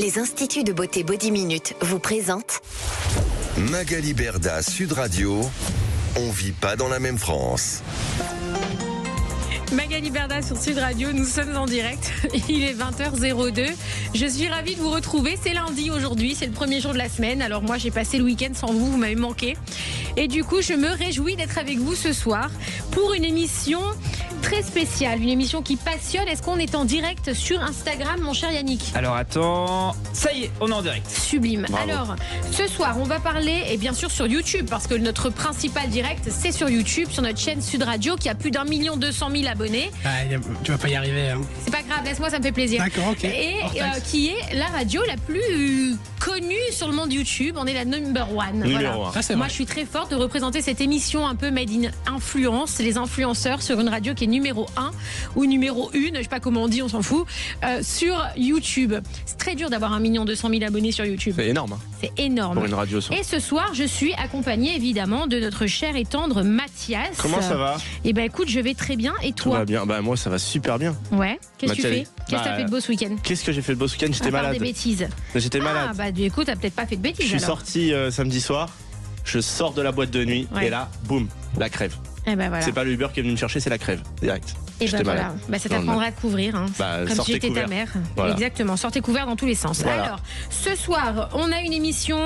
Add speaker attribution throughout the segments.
Speaker 1: Les instituts de beauté Body Minute vous présentent
Speaker 2: Magali Berda, Sud Radio. On vit pas dans la même France.
Speaker 3: Magali Berda sur Sud Radio, nous sommes en direct, il est 20h02. Je suis ravie de vous retrouver, c'est lundi aujourd'hui, c'est le premier jour de la semaine. Alors moi j'ai passé le week-end sans vous, vous m'avez manqué. Et du coup je me réjouis d'être avec vous ce soir pour une émission très spéciale, une émission qui passionne. Est-ce qu'on est en direct sur Instagram, mon cher Yannick?
Speaker 4: Alors attends, ça y est, on est en direct.
Speaker 3: Sublime.
Speaker 4: Bravo.
Speaker 3: Alors, ce soir, on va parler, et bien sûr sur YouTube, parce que notre principal direct, c'est sur YouTube, sur notre chaîne Sud Radio, qui a plus d'1 200 000 abonnés.
Speaker 5: Ah, tu vas pas y arriver. Hein.
Speaker 3: C'est pas grave, laisse-moi, ça me fait plaisir.
Speaker 5: D'accord, ok.
Speaker 3: Et qui est la radio la plus connue sur le monde YouTube. On est la number one.
Speaker 4: Numéro un.
Speaker 5: Ça, c'est
Speaker 3: Moi,
Speaker 5: vrai.
Speaker 3: je suis très forte de représenter cette émission un peu made in influence, les influenceurs sur une radio qui est numéro 1 ou numéro 1, je sais pas comment on dit, on s'en fout, sur YouTube. C'est très dur d'avoir 1 200 000 abonnés sur YouTube.
Speaker 4: C'est énorme hein,
Speaker 3: C'est énorme.
Speaker 4: pour une radio. Ça.
Speaker 3: Et ce soir, je suis accompagnée évidemment de notre cher et tendre Mathias.
Speaker 4: Comment ça va?
Speaker 3: Eh ben écoute, je vais très bien. Et
Speaker 4: Tout
Speaker 3: toi?
Speaker 4: va bien. Bah moi ça va super bien.
Speaker 3: Ouais. Qu'est-ce que tu
Speaker 4: Mathilde.
Speaker 3: fais? Qu'est-ce que t'as fait de beau ce week-end?
Speaker 4: Qu'est-ce que j'ai fait de beau ce week-end? J'étais
Speaker 3: À part
Speaker 4: malade.
Speaker 3: des bêtises.
Speaker 4: J'étais
Speaker 3: Ah
Speaker 4: malade.
Speaker 3: bah du coup, t'as peut-être pas fait de
Speaker 4: Je
Speaker 3: bêtises
Speaker 4: suis
Speaker 3: alors.
Speaker 4: sorti samedi soir. Je sors de la boîte de nuit
Speaker 3: Ouais.
Speaker 4: et là, boum, la crève.
Speaker 3: Eh ben voilà.
Speaker 4: C'est pas le Uber qui est venu me chercher, c'est la crève direct.
Speaker 3: Et ben
Speaker 4: J'étais
Speaker 3: voilà.
Speaker 4: malade.
Speaker 3: Bah, ça
Speaker 4: Dans le
Speaker 3: t'apprendra à te couvrir. Hein.
Speaker 4: Bah,
Speaker 3: Comme si
Speaker 4: sortez
Speaker 3: j'étais ta
Speaker 4: couvert.
Speaker 3: mère.
Speaker 4: Voilà.
Speaker 3: Exactement. Sortez couvert dans tous les sens.
Speaker 4: Voilà.
Speaker 3: Alors, ce soir, on a une émission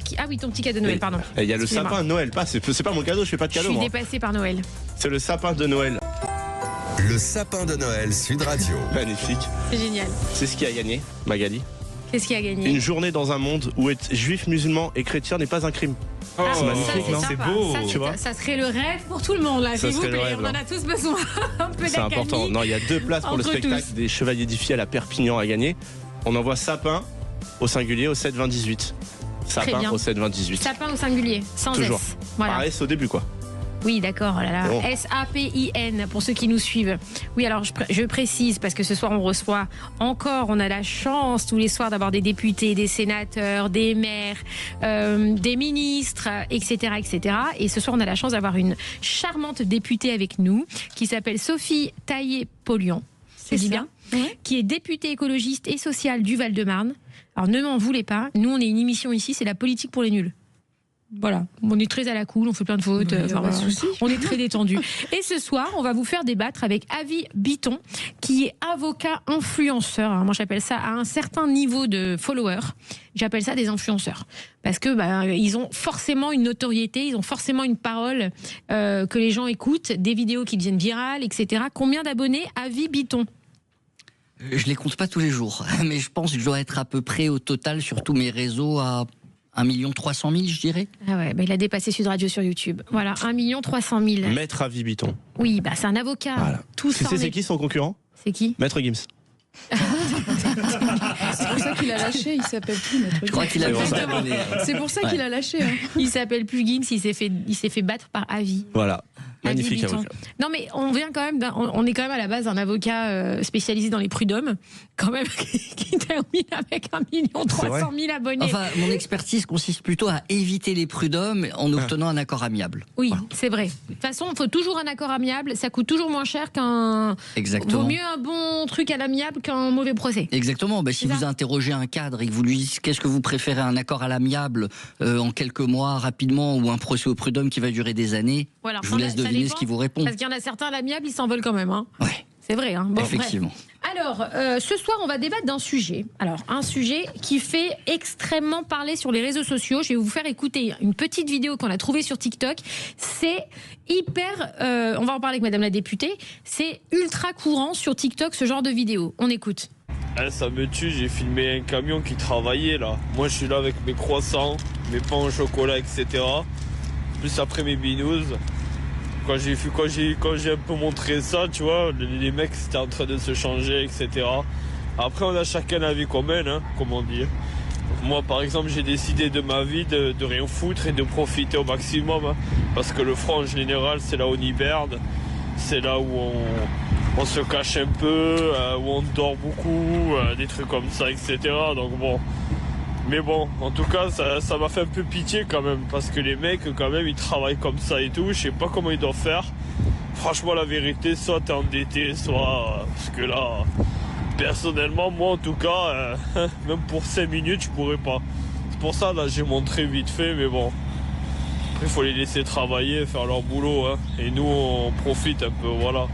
Speaker 3: qui... Ah oui, ton petit cadeau de Noël, pardon.
Speaker 4: Et il y a le
Speaker 3: Excusez-moi.
Speaker 4: sapin de Noël. C'est pas mon cadeau, je fais pas de
Speaker 3: Je
Speaker 4: cadeau.
Speaker 3: suis
Speaker 4: moi.
Speaker 3: dépassée par Noël.
Speaker 4: C'est le sapin de Noël.
Speaker 2: Le sapin de Noël, Sud Radio.
Speaker 4: Magnifique.
Speaker 3: C'est génial.
Speaker 4: C'est ce qui a gagné, Magali.
Speaker 3: Qu'est-ce qui a gagné?
Speaker 4: Une journée dans un monde où être juif, musulman et chrétien n'est pas un crime.
Speaker 3: Ah,
Speaker 4: c'est magnifique, non?
Speaker 3: sympa.
Speaker 4: C'est beau,
Speaker 3: Ça,
Speaker 4: tu vois.
Speaker 3: Ça serait le rêve pour tout le monde, là,
Speaker 4: Ça
Speaker 3: s'il vous
Speaker 4: serait le
Speaker 3: plaît.
Speaker 4: rêve,
Speaker 3: On en
Speaker 4: hein.
Speaker 3: a tous besoin. Un peu
Speaker 4: C'est important.
Speaker 3: d'accalmie.
Speaker 4: Non, il y a 2 places pour le
Speaker 3: Entre
Speaker 4: spectacle
Speaker 3: tous.
Speaker 4: des Chevaliers du Fiel à Perpignan à gagner. On envoie sapin au singulier au 7 20 18.
Speaker 3: Très
Speaker 4: Sapin
Speaker 3: bien.
Speaker 4: au 7 20 18.
Speaker 3: Sapin au singulier, sans
Speaker 4: Toujours.
Speaker 3: S. Voilà.
Speaker 4: Par S au début, quoi.
Speaker 3: Oui, d'accord. Oh là là.
Speaker 4: Bon.
Speaker 3: SAPIN pour ceux qui nous suivent. Oui, alors je précise parce que ce soir on reçoit encore, on a la chance tous les soirs d'avoir des députés, des sénateurs, des maires, des ministres, etc., etc. Et ce soir on a la chance d'avoir une charmante députée avec nous qui s'appelle Sophie Taillé-Polian. Je dis bien. Qui est députée écologiste et sociale du Val-de-Marne. Alors ne m'en voulez pas. Nous on est une émission ici, c'est la politique pour les nuls. Voilà, on est très à la cool, on fait plein de fautes, voilà. On est très détendu. Et ce soir, on va vous faire débattre avec Avi Bitton, qui est avocat influenceur. Alors moi, j'appelle ça à un certain niveau de followers. J'appelle ça des influenceurs parce que ils ont forcément une notoriété, ils ont forcément une parole que les gens écoutent, des vidéos qui deviennent virales, etc. Combien d'abonnés Avi Bitton?
Speaker 6: Je les compte pas tous les jours, mais je pense que je dois être à peu près au total sur tous mes réseaux à 1 300 000, je dirais.
Speaker 3: Ah ouais, il a dépassé Sud Radio sur YouTube. Voilà, 1 300 000.
Speaker 4: Maître Avi Bitton.
Speaker 3: Oui, c'est un avocat.
Speaker 4: Voilà.
Speaker 3: Tout
Speaker 4: Tu
Speaker 3: ça.
Speaker 4: sais, c'est qui son concurrent?
Speaker 3: C'est qui?
Speaker 4: Maître Gims.
Speaker 7: C'est pour ça qu'il a lâché, il s'appelle plus Maître
Speaker 6: Je crois qu'il a
Speaker 4: C'est pour
Speaker 6: plus
Speaker 4: ça.
Speaker 6: d'abonnés.
Speaker 7: C'est pour ça qu'il a lâché. Hein.
Speaker 3: Il s'appelle plus Gims, il s'est fait battre par Avi.
Speaker 4: Voilà. Magnifique
Speaker 3: Bitton.
Speaker 4: avocat.
Speaker 3: Non mais on vient quand même, on est quand même à la base d'un avocat spécialisé dans les prud'hommes, quand même, qui termine avec 1 300 000 abonnés.
Speaker 6: Enfin, mon expertise consiste plutôt à éviter les prud'hommes en obtenant un accord amiable.
Speaker 3: Oui,
Speaker 6: Voilà.
Speaker 3: c'est vrai. De toute façon, il faut toujours un accord amiable, ça coûte toujours moins cher qu'un...
Speaker 6: Exactement.
Speaker 3: Vaut mieux un bon truc à l'amiable qu'un mauvais procès.
Speaker 6: Exactement. Si
Speaker 3: C'est
Speaker 6: vous
Speaker 3: ça.
Speaker 6: interrogez un cadre et que vous lui dites qu'est-ce que vous préférez, un accord à l'amiable en quelques mois rapidement ou un procès au prud'homme qui va durer des années,
Speaker 3: Voilà,
Speaker 6: je vous laisse
Speaker 3: ça
Speaker 6: deviner
Speaker 3: dépend,
Speaker 6: ce qui vous répond.
Speaker 3: Parce qu'il y en a certains à l'amiable, ils s'envolent quand même. Hein.
Speaker 6: Ouais,
Speaker 3: C'est vrai. Hein. Bon,
Speaker 6: effectivement.
Speaker 3: bref. Alors, ce soir, on va débattre d'un sujet. Alors, un sujet qui fait extrêmement parler sur les réseaux sociaux. Je vais vous faire écouter une petite vidéo qu'on a trouvée sur TikTok. C'est hyper... on va en parler avec madame la députée. C'est ultra courant sur TikTok, ce genre de vidéo. On écoute.
Speaker 8: Ça me tue, j'ai filmé un camion qui travaillait là. Moi je suis là avec mes croissants, mes pains au chocolat, etc. Plus après mes binous. Quand j'ai un peu montré ça, tu vois, les mecs étaient en train de se changer, etc. Après on a chacun la vie qu'on mène, hein, comme on dit. Moi par exemple j'ai décidé de ma vie de rien foutre et de profiter au maximum. Hein, parce que le front en général c'est là où on hiberne. C'est là où on se cache un peu, où on dort beaucoup, des trucs comme ça, etc. Donc bon. Mais bon, en tout cas, ça m'a fait un peu pitié quand même. Parce que les mecs, quand même, ils travaillent comme ça et tout. Je sais pas comment ils doivent faire. Franchement, la vérité, soit t'es endetté, soit... Parce que là... Personnellement, moi en tout cas, même pour 5 minutes, je pourrais pas. C'est pour ça, là, j'ai montré vite fait, mais bon. Après, il faut les laisser travailler, faire leur boulot. Hein. Et nous, on profite un peu, voilà.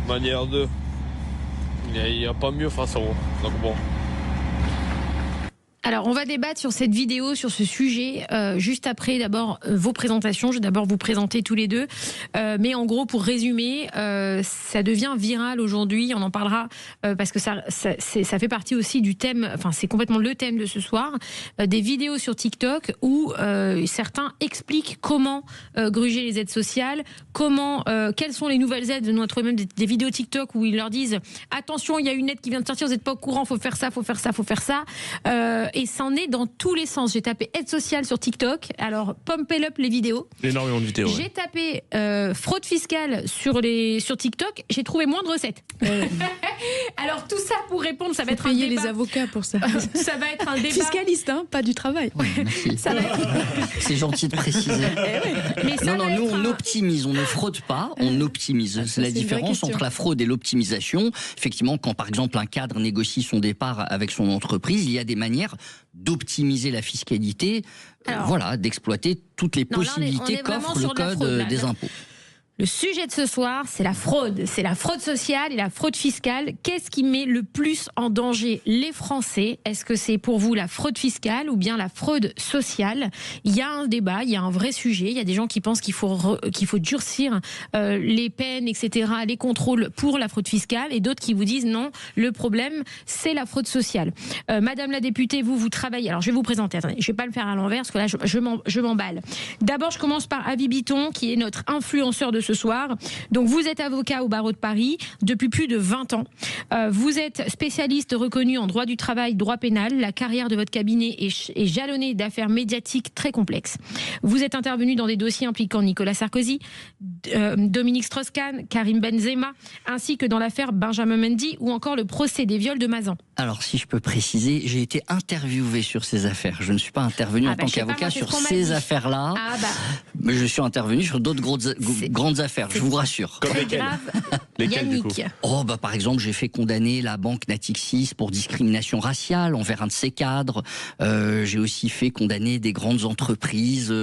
Speaker 8: Manière de... Il n'y a pas mieux façon. Donc bon.
Speaker 3: Alors, on va débattre sur cette vidéo, sur ce sujet, juste après d'abord vos présentations. Je vais d'abord vous présenter tous les deux. Mais en gros, pour résumer, ça devient viral aujourd'hui. On en parlera parce que ça fait partie aussi du thème, enfin c'est complètement le thème de ce soir, des vidéos sur TikTok où certains expliquent comment gruger les aides sociales, quelles sont les nouvelles aides. Nous on trouve même des vidéos TikTok où ils leur disent « Attention, il y a une aide qui vient de sortir, vous n'êtes pas au courant, faut faire ça, faut faire ça, faut faire ça ». Et ça en est dans tous les sens. J'ai tapé aide sociale sur TikTok. Alors, pumpez up les vidéos.
Speaker 4: Énormément de vidéos.
Speaker 3: J'ai tapé fraude fiscale sur TikTok. J'ai trouvé moins de recettes. Alors, tout ça pour répondre, ça va être un débat.
Speaker 7: Payer les avocats pour ça.
Speaker 3: Ça va être un débat.
Speaker 7: Fiscaliste, hein, pas du travail.
Speaker 6: Ouais, merci. C'est gentil de préciser.
Speaker 3: Mais ça
Speaker 6: non, nous on optimise, on ne fraude pas, on optimise. C'est la différence entre la fraude et l'optimisation. Effectivement, quand par exemple un cadre négocie son départ avec son entreprise, il y a des manières d'optimiser la fiscalité, d'exploiter toutes les possibilités qu'offre le code des impôts.
Speaker 3: Le sujet de ce soir, c'est la fraude. C'est la fraude sociale et la fraude fiscale. Qu'est-ce qui met le plus en danger les Français? Est-ce que c'est pour vous la fraude fiscale ou bien la fraude sociale? Il y a un débat, il y a un vrai sujet. Il y a des gens qui pensent qu'il faut durcir les peines, etc., les contrôles pour la fraude fiscale, et d'autres qui vous disent non, le problème, c'est la fraude sociale. Madame la députée, vous travaillez. Alors, je vais vous présenter. Attendez, je vais pas le faire à l'envers parce que là, je m'emballe. D'abord, je commence par Avis Bitton, qui est notre influenceur de ce soir. Donc vous êtes avocat au barreau de Paris depuis plus de 20 ans. Vous êtes spécialiste reconnu en droit du travail, droit pénal. La carrière de votre cabinet est jalonnée d'affaires médiatiques très complexes. Vous êtes intervenu dans des dossiers impliquant Nicolas Sarkozy, Dominique Strauss-Kahn, Karim Benzema, ainsi que dans l'affaire Benjamin Mendy ou encore le procès des viols de Mazan.
Speaker 6: Alors si je peux préciser, j'ai été interviewé sur ces affaires. Je ne suis pas intervenu en tant qu'avocat sur ces affaires-là. Mais je suis intervenu sur d'autres grandes affaires, je vous rassure.
Speaker 4: Comme
Speaker 3: lesquelles
Speaker 4: Yannick.
Speaker 6: Par exemple, j'ai fait condamner la banque Natixis pour discrimination raciale envers un de ses cadres. J'ai aussi fait condamner des grandes entreprises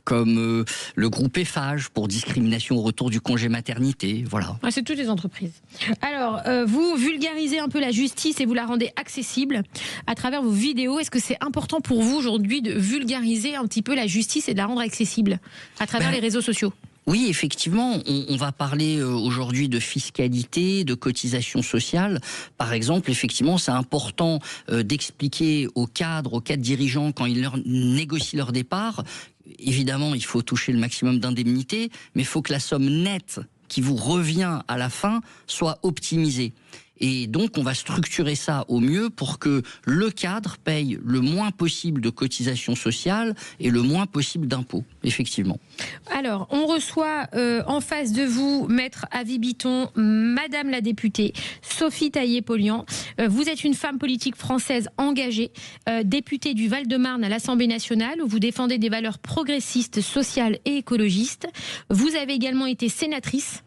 Speaker 6: comme le groupe Eiffage pour discrimination au retour du congé maternité. Voilà.
Speaker 3: C'est toutes les entreprises. Alors, vous vulgarisez un peu la justice et vous la rendez accessible à travers vos vidéos. Est-ce que c'est important pour vous aujourd'hui de vulgariser un petit peu la justice et de la rendre accessible à travers les réseaux sociaux ?
Speaker 6: Oui, effectivement, on va parler aujourd'hui de fiscalité, de cotisation sociale. Par exemple, effectivement, c'est important d'expliquer aux cadres dirigeants quand ils négocient leur départ. Évidemment, il faut toucher le maximum d'indemnités, mais il faut que la somme nette qui vous revient à la fin soit optimisée. Et donc, on va structurer ça au mieux pour que le cadre paye le moins possible de cotisations sociales et le moins possible d'impôts, effectivement.
Speaker 3: Alors, on reçoit en face de vous, Maître Avis Bitton, Madame la députée, Sophie Taillé-Polian. Vous êtes une femme politique française engagée, députée du Val-de-Marne à l'Assemblée nationale, où vous défendez des valeurs progressistes, sociales et écologistes. Vous avez également été sénatrice.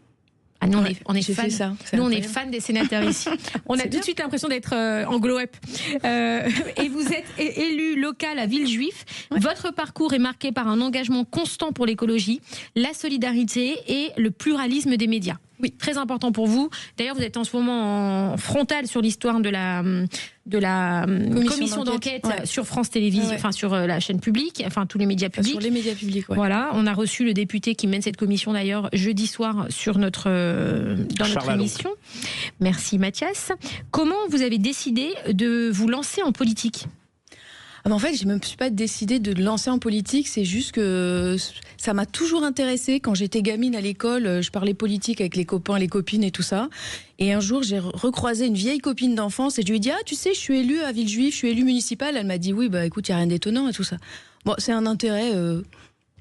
Speaker 3: Ah, nous, on est fans. Nous, on est fans des sénateurs ici. On a tout de suite l'impression d'être en glow-up. Et vous êtes élu local à Villejuif. Ouais. Votre parcours est marqué par un engagement constant pour l'écologie, la solidarité et le pluralisme des médias. Oui, très important pour vous. D'ailleurs, vous êtes en ce moment en frontal sur l'histoire de la commission d'enquête sur France Télévisions, enfin sur la chaîne publique, enfin tous les médias publics.
Speaker 7: Sur les médias publics,
Speaker 3: Voilà, on a reçu le député qui mène cette commission d'ailleurs jeudi soir sur notre émission. Merci Mathias. Comment vous avez décidé de vous lancer en politique ?
Speaker 7: En fait, je ne me suis pas décidée de lancer en politique, c'est juste que ça m'a toujours intéressée. Quand j'étais gamine à l'école, je parlais politique avec les copains, les copines et tout ça. Et un jour, j'ai recroisé une vieille copine d'enfance et je lui ai dit « Ah, tu sais, je suis élue à Villejuif, je suis élue municipale. » Elle m'a dit « Oui, bah écoute, il n'y a rien d'étonnant et tout ça. » Bon, c'est un intérêt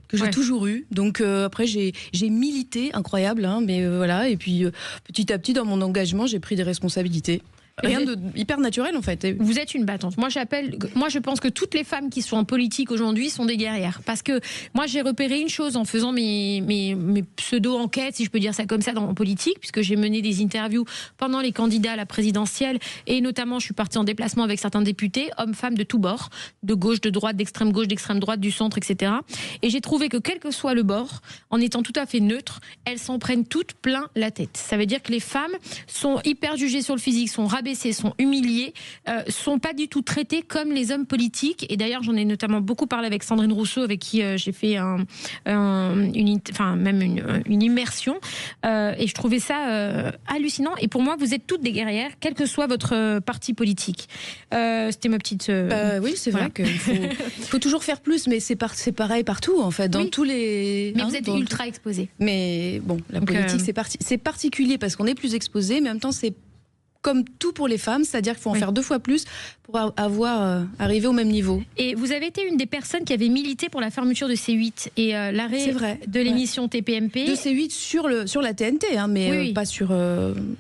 Speaker 7: que j'ai toujours eu. Donc après, j'ai milité, incroyable, hein, mais voilà. Et puis petit à petit, dans mon engagement, j'ai pris des responsabilités. rien de hyper naturel en fait.
Speaker 3: Vous êtes une battante. Moi, je pense que toutes les femmes qui sont en politique aujourd'hui sont des guerrières. Parce que moi, j'ai repéré une chose en faisant mes pseudo-enquêtes, si je peux dire ça comme ça, en politique, puisque j'ai mené des interviews pendant les candidats à la présidentielle, et notamment, je suis partie en déplacement avec certains députés, hommes, femmes de tous bords, de gauche, de droite, d'extrême gauche, d'extrême droite, du centre, etc. Et j'ai trouvé que quel que soit le bord, en étant tout à fait neutre, elles s'en prennent toutes plein la tête. Ça veut dire que les femmes sont hyper jugées sur le physique, sont rabaissées, sont humiliées, sont pas du tout traitées comme les hommes politiques. Et d'ailleurs, j'en ai notamment beaucoup parlé avec Sandrine Rousseau, avec qui j'ai fait une immersion. Et je trouvais ça hallucinant. Et pour moi, vous êtes toutes des guerrières, quel que soit votre parti politique. C'était ma petite...
Speaker 7: oui, c'est vrai qu'il faut toujours faire plus, mais c'est pareil partout, en fait, dans tous les...
Speaker 3: Mais vous êtes ultra exposés.
Speaker 7: Mais bon, la politique, c'est particulier parce qu'on est plus exposé, mais en même temps, c'est comme tout pour les femmes, c'est-à-dire qu'il faut en faire 2 fois plus pour arriver au même niveau.
Speaker 3: Et vous avez été une des personnes qui avait milité pour la fermeture de C8 et l'arrêt de l'émission TPMP.
Speaker 7: De C8 sur la TNT, mais pas sur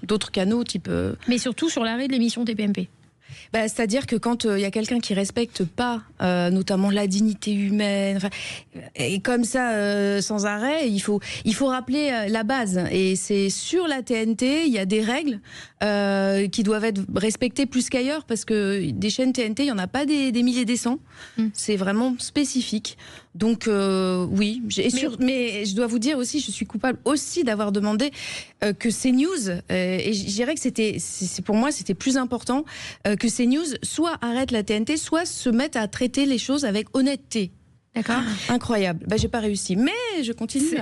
Speaker 7: d'autres canaux type...
Speaker 3: Mais surtout sur l'arrêt de l'émission TPMP.
Speaker 7: C'est-à-dire que quand il y a quelqu'un qui respecte pas, notamment la dignité humaine, et comme ça, sans arrêt, il faut rappeler la base. Et c'est sur la TNT, il y a des règles qui doivent être respectées plus qu'ailleurs, parce que des chaînes TNT, il y en a pas des milliers, des cents. C'est vraiment spécifique. Donc oui, mais je dois vous dire aussi, je suis coupable aussi d'avoir demandé que CNews, et je dirais que pour moi c'était plus important que CNews soit arrête la TNT, soit se mette à traiter les choses avec honnêteté.
Speaker 3: D'accord.
Speaker 7: Incroyable. J'ai pas réussi, mais je continue.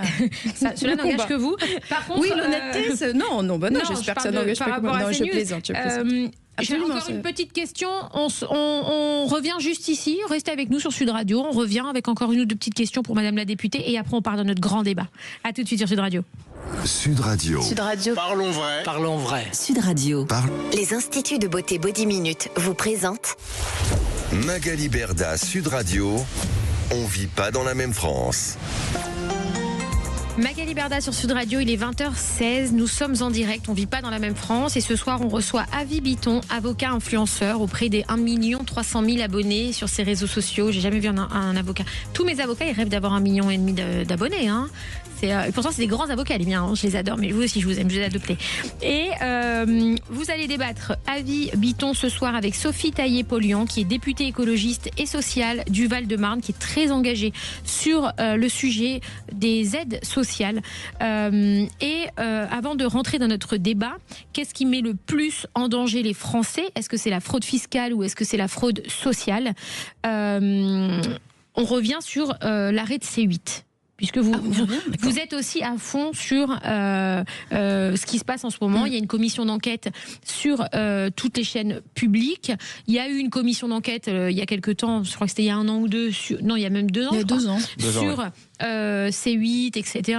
Speaker 3: Cela n'engage que vous. Par contre,
Speaker 7: oui, l'honnêteté, non, j'espère que ça n'engage pas que moi. Non, je plaisante.
Speaker 3: J'ai encore une petite question. On revient juste ici. Restez avec nous sur Sud Radio. On revient avec encore une ou 2 petites questions pour Madame la députée. Et après, on part dans notre grand débat. À tout de suite sur Sud Radio.
Speaker 2: Sud Radio.
Speaker 1: Sud Radio.
Speaker 5: Parlons vrai. Parlons vrai.
Speaker 1: Sud Radio. Les instituts de beauté Body Minute vous présentent
Speaker 2: Magali Berda, Sud Radio. On vit pas dans la même France.
Speaker 3: Magali Berda sur Sud Radio, il est 20h16, nous sommes en direct, on vit pas dans la même France et ce soir on reçoit Avi Bitton, avocat influenceur auprès des 1 300 000 abonnés sur ses réseaux sociaux. J'ai jamais vu un avocat. Tous mes avocats ils rêvent d'avoir 1,5 million d'abonnés. Pourtant c'est des grands avocats les miens, je les adore, mais vous aussi je vous aime, je les ai adoptés. Et vous allez débattre Avi Bitton ce soir avec Sophie Taillé-Polian qui est députée écologiste et sociale du Val-de-Marne, qui est très engagée sur le sujet des aides sociales. Avant de rentrer dans notre débat, qu'est-ce qui met le plus en danger les Français ? Est-ce que c'est la fraude fiscale ou est-ce que c'est la fraude sociale ? On revient sur l'arrêt de C8. Puisque vous êtes aussi à fond sur ce qui se passe en ce moment. Il y a une commission d'enquête sur toutes les chaînes publiques. Il y a eu une commission d'enquête il y a quelque temps, je crois que c'était il y a 1 an ou 2, non il y a même 2 ans.
Speaker 7: Il y a 2 ans.
Speaker 3: Sur C8, etc.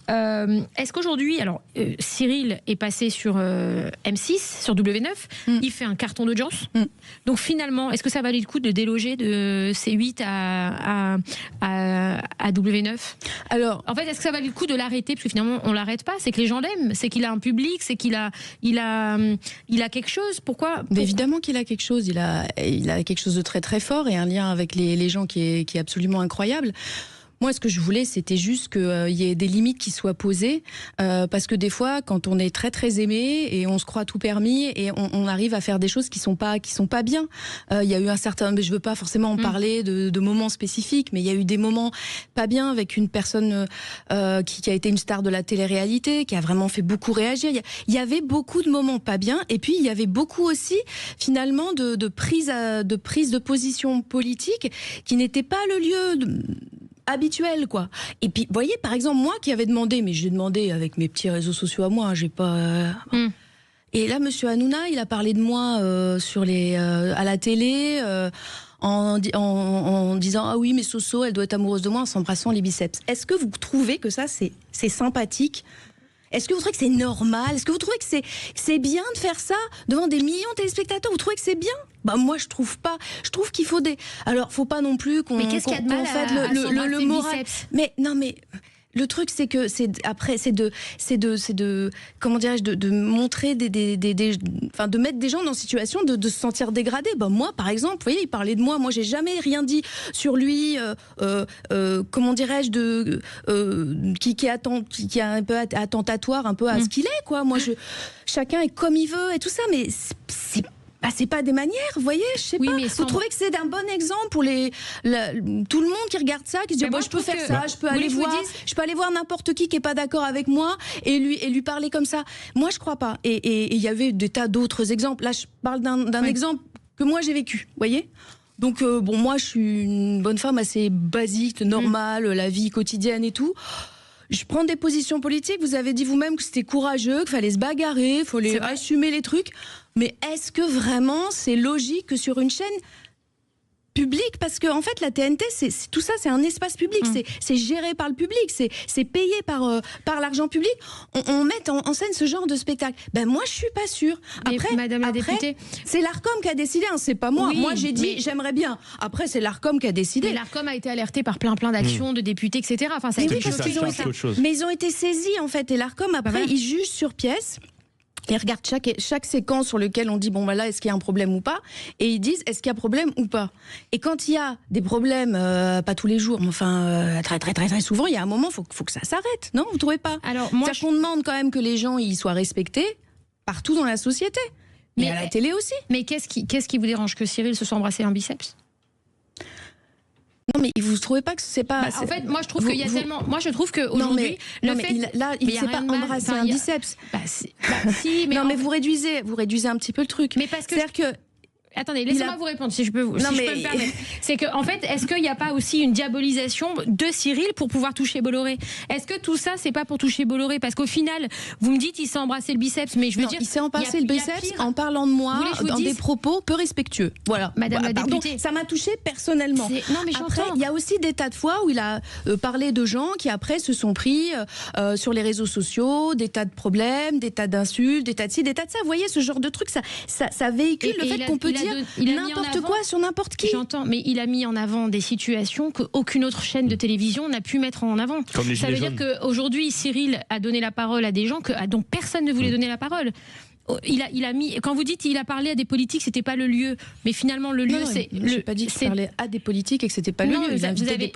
Speaker 3: Est-ce qu'aujourd'hui, alors Cyril est passé sur M6, sur W9, il fait un carton d'audience. Donc finalement, est-ce que ça valait le coup de déloger de C8 à W9 ?
Speaker 7: Alors,
Speaker 3: en fait, est-ce que ça valait le coup de l'arrêter ? Parce que finalement, on l'arrête pas. C'est que les gens l'aiment. C'est qu'il a un public. C'est qu'il a quelque chose. Pourquoi ?
Speaker 7: Évidemment qu'il a quelque chose. Il a quelque chose de très très fort et un lien avec les gens qui est absolument incroyable. Moi, ce que je voulais, c'était juste qu'il y ait des limites qui soient posées, parce que des fois, quand on est très très aimé et on se croit tout permis et on arrive à faire des choses qui sont pas bien. Il y a eu mais je veux pas forcément en parler de moments spécifiques, mais il y a eu des moments pas bien avec une personne qui a été une star de la télé-réalité, qui a vraiment fait beaucoup réagir. Il y avait beaucoup de moments pas bien, et puis il y avait beaucoup aussi finalement de prise de position politique qui n'était pas le lieu habituel, quoi. Et puis, vous voyez, par exemple, moi qui avais demandé, mais j'ai demandé avec mes petits réseaux sociaux à moi, j'ai pas... Et là, monsieur Hanouna, il a parlé de moi à la télé, en disant « Ah oui, mais Soso, elle doit être amoureuse de moi » en s'embrassant les biceps. Est-ce que vous trouvez que ça, c'est sympathique ? Est-ce que vous trouvez que c'est normal ? Est-ce que vous trouvez que c'est bien de faire ça devant des millions de téléspectateurs ? Vous trouvez que c'est bien ? Moi, je trouve pas. Je trouve qu'il faut Alors, faut pas non plus qu'on...
Speaker 3: Mais qu'est-ce qu'il y a de mal
Speaker 7: le moral. Mais non, mais le truc, c'est que c'est de comment dirais-je, de montrer de mettre des gens dans une situation de se sentir dégradés. Moi, par exemple, vous voyez, il parlait de moi. Moi, j'ai jamais rien dit sur lui. Comment dirais-je, qui est un peu attentatoire, un peu à ce qu'il est, quoi. Moi, chacun est comme il veut et tout ça, mais c'est pas des manières, vous voyez, je sais pas. Vous trouvez que c'est un bon exemple pour tout le monde qui regarde ça, qui se dit je peux faire ça, je peux aller voir n'importe qui est pas d'accord avec moi et lui parler comme ça. Moi, je crois pas. Et il y avait des tas d'autres exemples. Là, je parle d'un exemple que moi j'ai vécu, vous voyez. Donc moi, je suis une bonne femme assez basique, normale, la vie quotidienne et tout. Je prends des positions politiques. Vous avez dit vous-même que c'était courageux, qu'il fallait se bagarrer, qu'il fallait assumer les trucs. Mais est-ce que vraiment c'est logique que sur une chaîne publique, parce que en fait la TNT, tout ça, c'est un espace public, c'est géré par le public, c'est payé par l'argent public. On met en scène ce genre de spectacle. Moi, je suis pas sûre. Après,
Speaker 3: Madame la députée,
Speaker 7: c'est l'Arcom qui a décidé. C'est pas moi. Moi, j'ai dit j'aimerais bien. Après, c'est l'Arcom qui a décidé.
Speaker 3: Mais l'Arcom a été alerté par plein d'actions de députés, etc. Enfin, ça a été
Speaker 7: mais ils ont été saisis en fait. Et l'Arcom après, ils jugent sur pièce. Ils regardent chaque séquence sur laquelle on dit là, est-ce qu'il y a un problème ou pas, et ils disent est-ce qu'il y a problème ou pas. Et quand il y a des problèmes, pas tous les jours, mais enfin très très très très souvent, il y a un moment, faut que ça s'arrête, non, vous trouvez pas? Alors moi, qu'on demande quand même que les gens ils soient respectés partout dans la société, mais à la télé aussi.
Speaker 3: Mais qu'est-ce qui vous dérange que Cyril se soit embrassé un biceps?
Speaker 7: Non, mais vous ne trouvez pas que c'est pas...
Speaker 3: en fait, moi je trouve qu'il y a tellement... Moi je trouve qu'aujourd'hui...
Speaker 7: il ne s'est pas embrassé un biceps.
Speaker 3: Si, mais
Speaker 7: non, mais vous réduisez un petit peu le truc.
Speaker 3: Mais parce que...
Speaker 7: C'est-à-dire que...
Speaker 3: Attendez, laissez-moi vous répondre si je peux me permettre. C'est que, en fait, est-ce qu'il n'y a pas aussi une diabolisation de Cyril pour pouvoir toucher Bolloré? Est-ce que tout ça, c'est pas pour toucher Bolloré? Parce qu'au final, vous me dites, il s'est embrassé le biceps, mais je veux dire.
Speaker 7: Il s'est embrassé le biceps en parlant de moi dans des propos peu respectueux. Voilà.
Speaker 3: Madame la députée.
Speaker 7: Ça m'a touché personnellement.
Speaker 3: Non, mais
Speaker 7: après, il y a aussi des tas de fois où il a parlé de gens qui après se sont pris sur les réseaux sociaux, des tas de problèmes, des tas d'insultes, des tas de ci, des tas de ça. Vous voyez, ce genre de truc, ça véhicule le fait qu'on peut dire n'importe quoi sur n'importe qui.
Speaker 3: J'entends, mais il a mis en avant des situations qu'aucune autre chaîne de télévision n'a pu mettre en avant.
Speaker 4: Comme les
Speaker 3: ça veut dire qu'aujourd'hui, Cyril a donné la parole à des gens dont personne ne voulait donner la parole. Il a mis, quand vous dites il a parlé à des politiques, c'était pas le lieu, mais finalement le lieu, c'est.
Speaker 7: Je n'ai pas dit qu'il parlait à des politiques et que c'était pas le lieu.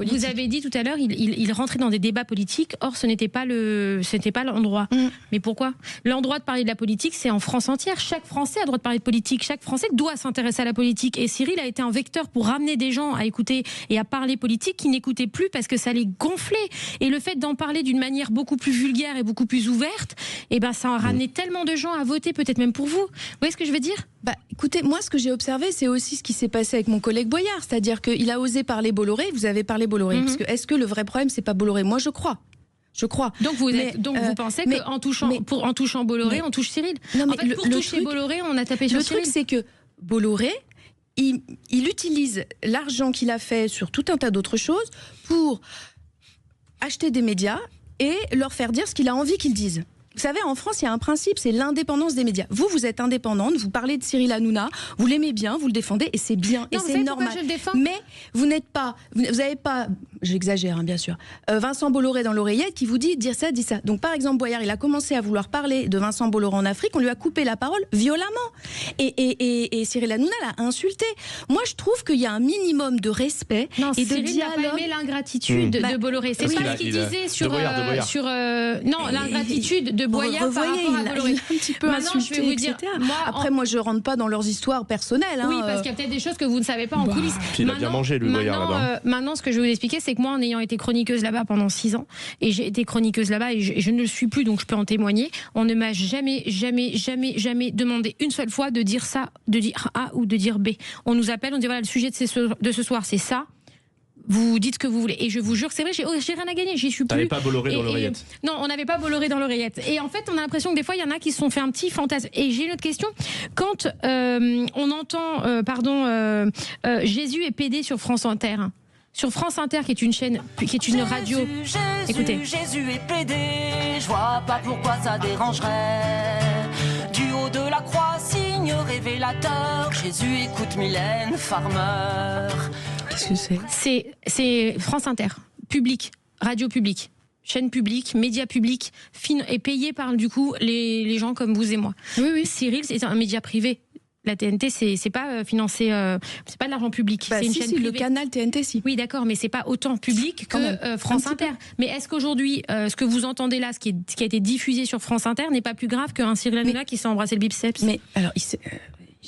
Speaker 3: Vous avez dit tout à l'heure, il rentrait dans des débats politiques. Or, ce n'était pas l'endroit. Mais pourquoi? L'endroit de parler de la politique, c'est en France entière. Chaque Français a le droit de parler de politique. Chaque Français doit s'intéresser à la politique. Et Cyril a été un vecteur pour ramener des gens à écouter et à parler politique qui n'écoutaient plus parce que ça les gonflait. Et le fait d'en parler d'une manière beaucoup plus vulgaire et beaucoup plus ouverte, ça a ramené tellement de gens à voter. Peut-être même pour vous. Vous voyez ce que je veux dire?
Speaker 7: Écoutez, moi, ce que j'ai observé, c'est aussi ce qui s'est passé avec mon collègue Boyard. C'est-à-dire qu'il a osé parler Bolloré, vous avez parlé Bolloré. Parce que, est-ce que le vrai problème, c'est pas Bolloré? Moi, je crois. Donc vous pensez qu'en touchant Bolloré, on touche Cyril? Non, mais en fait, pour toucher Bolloré, on a tapé sur Cyril. Le truc, c'est que Bolloré, il utilise l'argent qu'il a fait sur tout un tas d'autres choses pour acheter des médias et leur faire dire ce qu'il a envie qu'ils disent. Vous savez, en France, il y a un principe, c'est l'indépendance des médias. Vous êtes indépendante, vous parlez de Cyril Hanouna, vous l'aimez bien, vous le défendez, et c'est bien, et c'est normal.
Speaker 3: Je le défends.
Speaker 7: Mais vous n'avez pas, j'exagère bien sûr, Vincent Bolloré dans l'oreillette qui vous dit dire ça, dit ça. Donc par exemple, Boyard, il a commencé à vouloir parler de Vincent Bolloré en Afrique, on lui a coupé la parole violemment. Et Cyril Hanouna l'a insulté. Moi, je trouve qu'il y a un minimum de respect et de dialogue.
Speaker 3: Cyril n'a pas aimé l'ingratitude de Bolloré. C'est pas ce qu'il disait sur l'ingratitude de Boyard par rapport à Bolloré.
Speaker 7: Il a un petit peu insulté, je vais vous dire. Après, moi, je rentre pas dans leurs histoires personnelles.
Speaker 3: Oui, parce qu'il y a peut-être des choses que vous ne savez pas en coulisses.
Speaker 4: Puis il a bien mangé, le Boyard, là-bas.
Speaker 3: Maintenant, ce que je vais vous expliquer, c'est que moi, en ayant été chroniqueuse là-bas pendant 6 ans, et j'ai été chroniqueuse là-bas, et je ne le suis plus, donc je peux en témoigner, on ne m'a jamais demandé une seule fois de dire ça, de dire A ou de dire B. On nous appelle, on dit voilà, le sujet de ce soir, c'est ça. Vous dites ce que vous voulez. Et je vous jure, c'est vrai, j'ai rien à gagner. J'y suis plus.
Speaker 4: T'avais pas Bolloré dans l'oreillette?
Speaker 3: Non, on n'avait pas Bolloré dans l'oreillette. Et en fait, on a l'impression que des fois, il y en a qui se sont fait un petit fantasme. Et j'ai une autre question. Quand on entend, Jésus est pédé sur France Inter. Sur France Inter, qui est une chaîne, qui est une radio. Écoutez.
Speaker 9: Jésus est pédé, je vois pas pourquoi ça dérangerait. Du haut de la croix, signe révélateur. Jésus écoute Mylène Farmer.
Speaker 7: Qu'est-ce que c'est?
Speaker 3: C'est France Inter, public, radio publique. chaîne publique, média public, et payé par du coup les gens comme vous et moi.
Speaker 7: Oui.
Speaker 3: Cyril, c'est un média privé. La TNT, c'est pas financé, c'est pas de l'argent public.
Speaker 7: Bah,
Speaker 3: c'est une chaîne privée.
Speaker 7: Le canal TNT, si.
Speaker 3: Oui, d'accord, mais c'est pas autant public que France Inter. Mais est-ce qu'aujourd'hui, ce que vous entendez là, ce qui a été diffusé sur France Inter, n'est pas plus grave qu'un Cyril Hanouna qui s'est embrassé le biceps?
Speaker 7: Mais alors,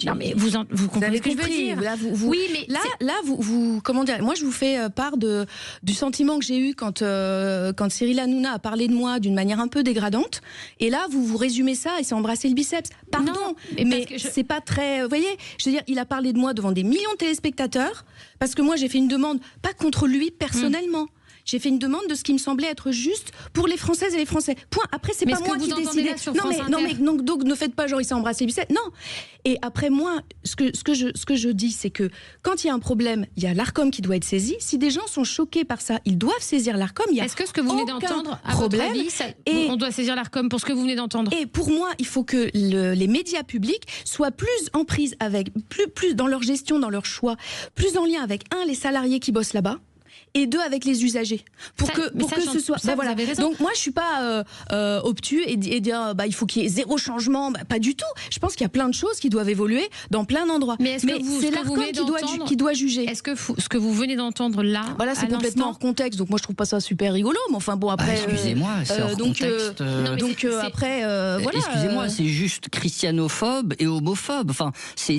Speaker 3: non, mais vous comprenez ce que je veux dire.
Speaker 7: Là,
Speaker 3: oui, mais
Speaker 7: là, vous comment dire? Moi, je vous fais part du sentiment que j'ai eu quand Cyril Hanouna a parlé de moi d'une manière un peu dégradante. Et là, vous résumez ça et c'est embrasser le biceps. Pardon,
Speaker 3: non,
Speaker 7: mais c'est pas très. Vous voyez, je veux dire, il a parlé de moi devant des millions de téléspectateurs parce que moi, j'ai fait une demande pas contre lui personnellement. J'ai fait une demande de ce qui me semblait être juste pour les Françaises et les Français. Point. Après, c'est pas moi qui décidais. Donc ne faites pas genre il s'est embrassé biceps. Non. Et après moi, ce que je dis, c'est que quand il y a un problème, il y a l'Arcom qui doit être saisi. Si des gens sont choqués par ça, ils doivent saisir l'Arcom.
Speaker 3: Est-ce que ce que vous venez d'entendre, à votre avis, on doit saisir l'Arcom pour ce que vous venez d'entendre?
Speaker 7: Et pour moi, il faut que les médias publics soient plus en prise avec, plus dans leur gestion, dans leur choix, plus en lien avec les salariés qui bossent là-bas. Et 2 avec les usagers pour que ce soit voilà. Donc moi je suis pas obtus et dire il faut qu'il y ait zéro changement, pas du tout. Je pense qu'il y a plein de choses qui doivent évoluer dans plein d'endroits. Mais c'est l'Arcom qui doit juger.
Speaker 3: Est-ce que ce que vous venez d'entendre là,
Speaker 7: voilà, c'est complètement hors contexte. Donc moi je trouve pas ça super rigolo, mais enfin bon après
Speaker 6: excusez-moi, c'est hors contexte.
Speaker 7: Après voilà.
Speaker 6: Excusez-moi, c'est juste christianophobe et homophobe. Enfin ça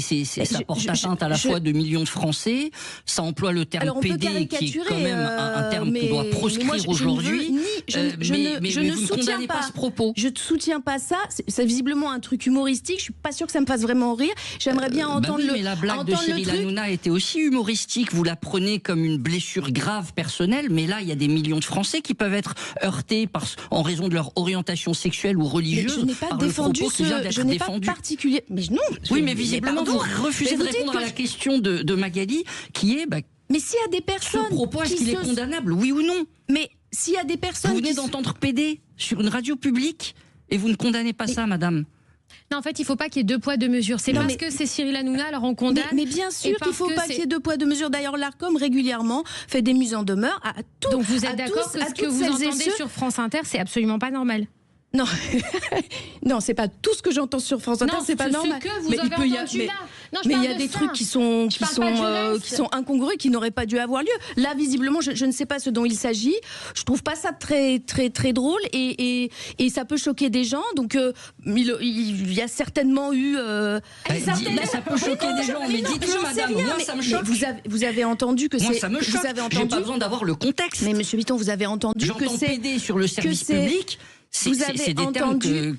Speaker 6: porte atteinte à la fois de millions de Français, ça emploie le terme PD qui est quand même un terme qu'on doit proscrire aujourd'hui.
Speaker 7: Je ne soutiens pas ce propos. Je ne soutiens pas ça. C'est visiblement un truc humoristique. Je suis pas sûre que ça me fasse vraiment rire. J'aimerais bien entendre
Speaker 6: mais la blague de Cyril Hanouna était aussi humoristique. Vous la prenez comme une blessure grave personnelle, mais là il y a des millions de Français qui peuvent être heurtés en raison de leur orientation sexuelle ou religieuse.
Speaker 7: Mais je n'ai pas défendu je n'ai pas particulier. Mais non.
Speaker 6: Oui, mais visiblement vous refusez de répondre à la question de Magali, qui est
Speaker 7: mais s'il y a des personnes.
Speaker 6: Ce propos, est-ce qu'il est condamnable, oui ou non?
Speaker 7: Mais s'il y a des personnes.
Speaker 6: Vous venez d'entendre PD sur une radio publique et vous ne condamnez pas ça, madame?
Speaker 3: Non, en fait, il ne faut pas qu'il y ait 2 poids 2 mesures. C'est parce que c'est Cyril Hanouna, alors on condamne.
Speaker 7: Mais bien sûr qu'il ne faut pas qu'il y ait 2 poids 2 mesures. D'ailleurs, l'Arcom régulièrement fait des mises en demeure à tous.
Speaker 3: Donc vous êtes d'accord que ce que vous entendez sur France Inter, c'est absolument pas normal?
Speaker 7: Non, non, c'est pas tout ce que j'entends sur France Inter, c'est pas normal.
Speaker 3: Ce que vous avez entendu là. Non,
Speaker 7: mais il y a des trucs qui sont incongrus, qui n'auraient pas dû avoir lieu. Là, visiblement, je ne sais pas ce dont il s'agit. Je trouve pas ça très très très drôle et ça peut choquer des gens. Donc il y a certainement eu.
Speaker 6: Ça peut choquer des gens, mais dites-le, madame. Moi, ça me choque.
Speaker 7: Vous avez entendu que c'est.
Speaker 6: Moi, ça me choque. J'ai pas besoin d'avoir le contexte.
Speaker 7: Mais Monsieur Bitton, vous avez entendu que c'est.
Speaker 6: J'entends PD sur le service public.
Speaker 7: Vous avez entendu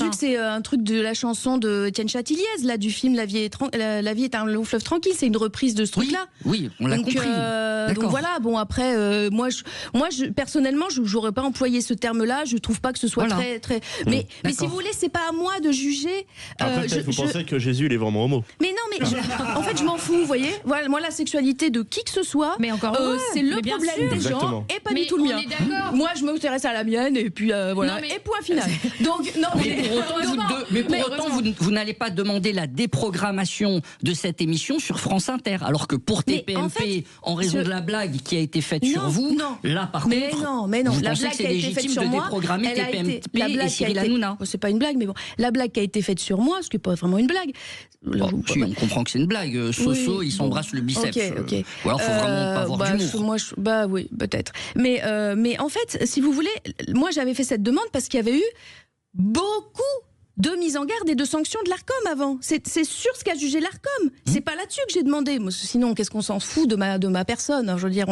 Speaker 7: que c'est un truc de la chanson de Étienne Châtilliez, là, du film La vie est un long fleuve tranquille. C'est une reprise de ce truc-là.
Speaker 6: Oui, on l'a compris.
Speaker 7: Donc voilà. Bon après, moi, personnellement, j'aurais pas employé ce terme-là. Je trouve pas que ce soit très. Mais si vous voulez, c'est pas à moi de juger.
Speaker 4: Après, vous pensez que Jésus il est vraiment homo?
Speaker 7: Mais non, mais en fait, je m'en fous. Vous voyez. Voilà, moi, la sexualité de qui que ce soit,
Speaker 3: mais encore
Speaker 7: c'est le problème des gens et pas du tout le mien. Moi, je m'intéresse à la mienne. Et puis voilà, et point final. Donc non,
Speaker 6: mais pour autant, vous n'allez pas demander la déprogrammation de cette émission sur France Inter, alors que pour TPMP, en raison de la blague qui a été faite sur vous, là par contre,
Speaker 7: mais non,
Speaker 6: vous
Speaker 7: la
Speaker 6: pensez
Speaker 7: blague
Speaker 6: que c'est
Speaker 7: qui a été faite sur moi,
Speaker 6: de déprogrammer TPMP et Cyril Hanouna?
Speaker 7: C'est pas une blague, mais bon, la blague qui a été faite sur moi, ce qui n'est pas vraiment une blague.
Speaker 6: Si, on comprend que c'est une blague. Soso, il s'embrasse le biceps. Ou alors, faut vraiment pas avoir d'humour.
Speaker 7: Oui, peut-être. Mais en fait, si vous voulez, moi j'avais fait cette demande parce qu'il y avait eu beaucoup de mise en garde et de sanctions de l'Arcom avant. C'est sur ce qu'a jugé l'Arcom. C'est pas là-dessus que j'ai demandé. Sinon, qu'est-ce qu'on s'en fout de ma personne? Je veux dire,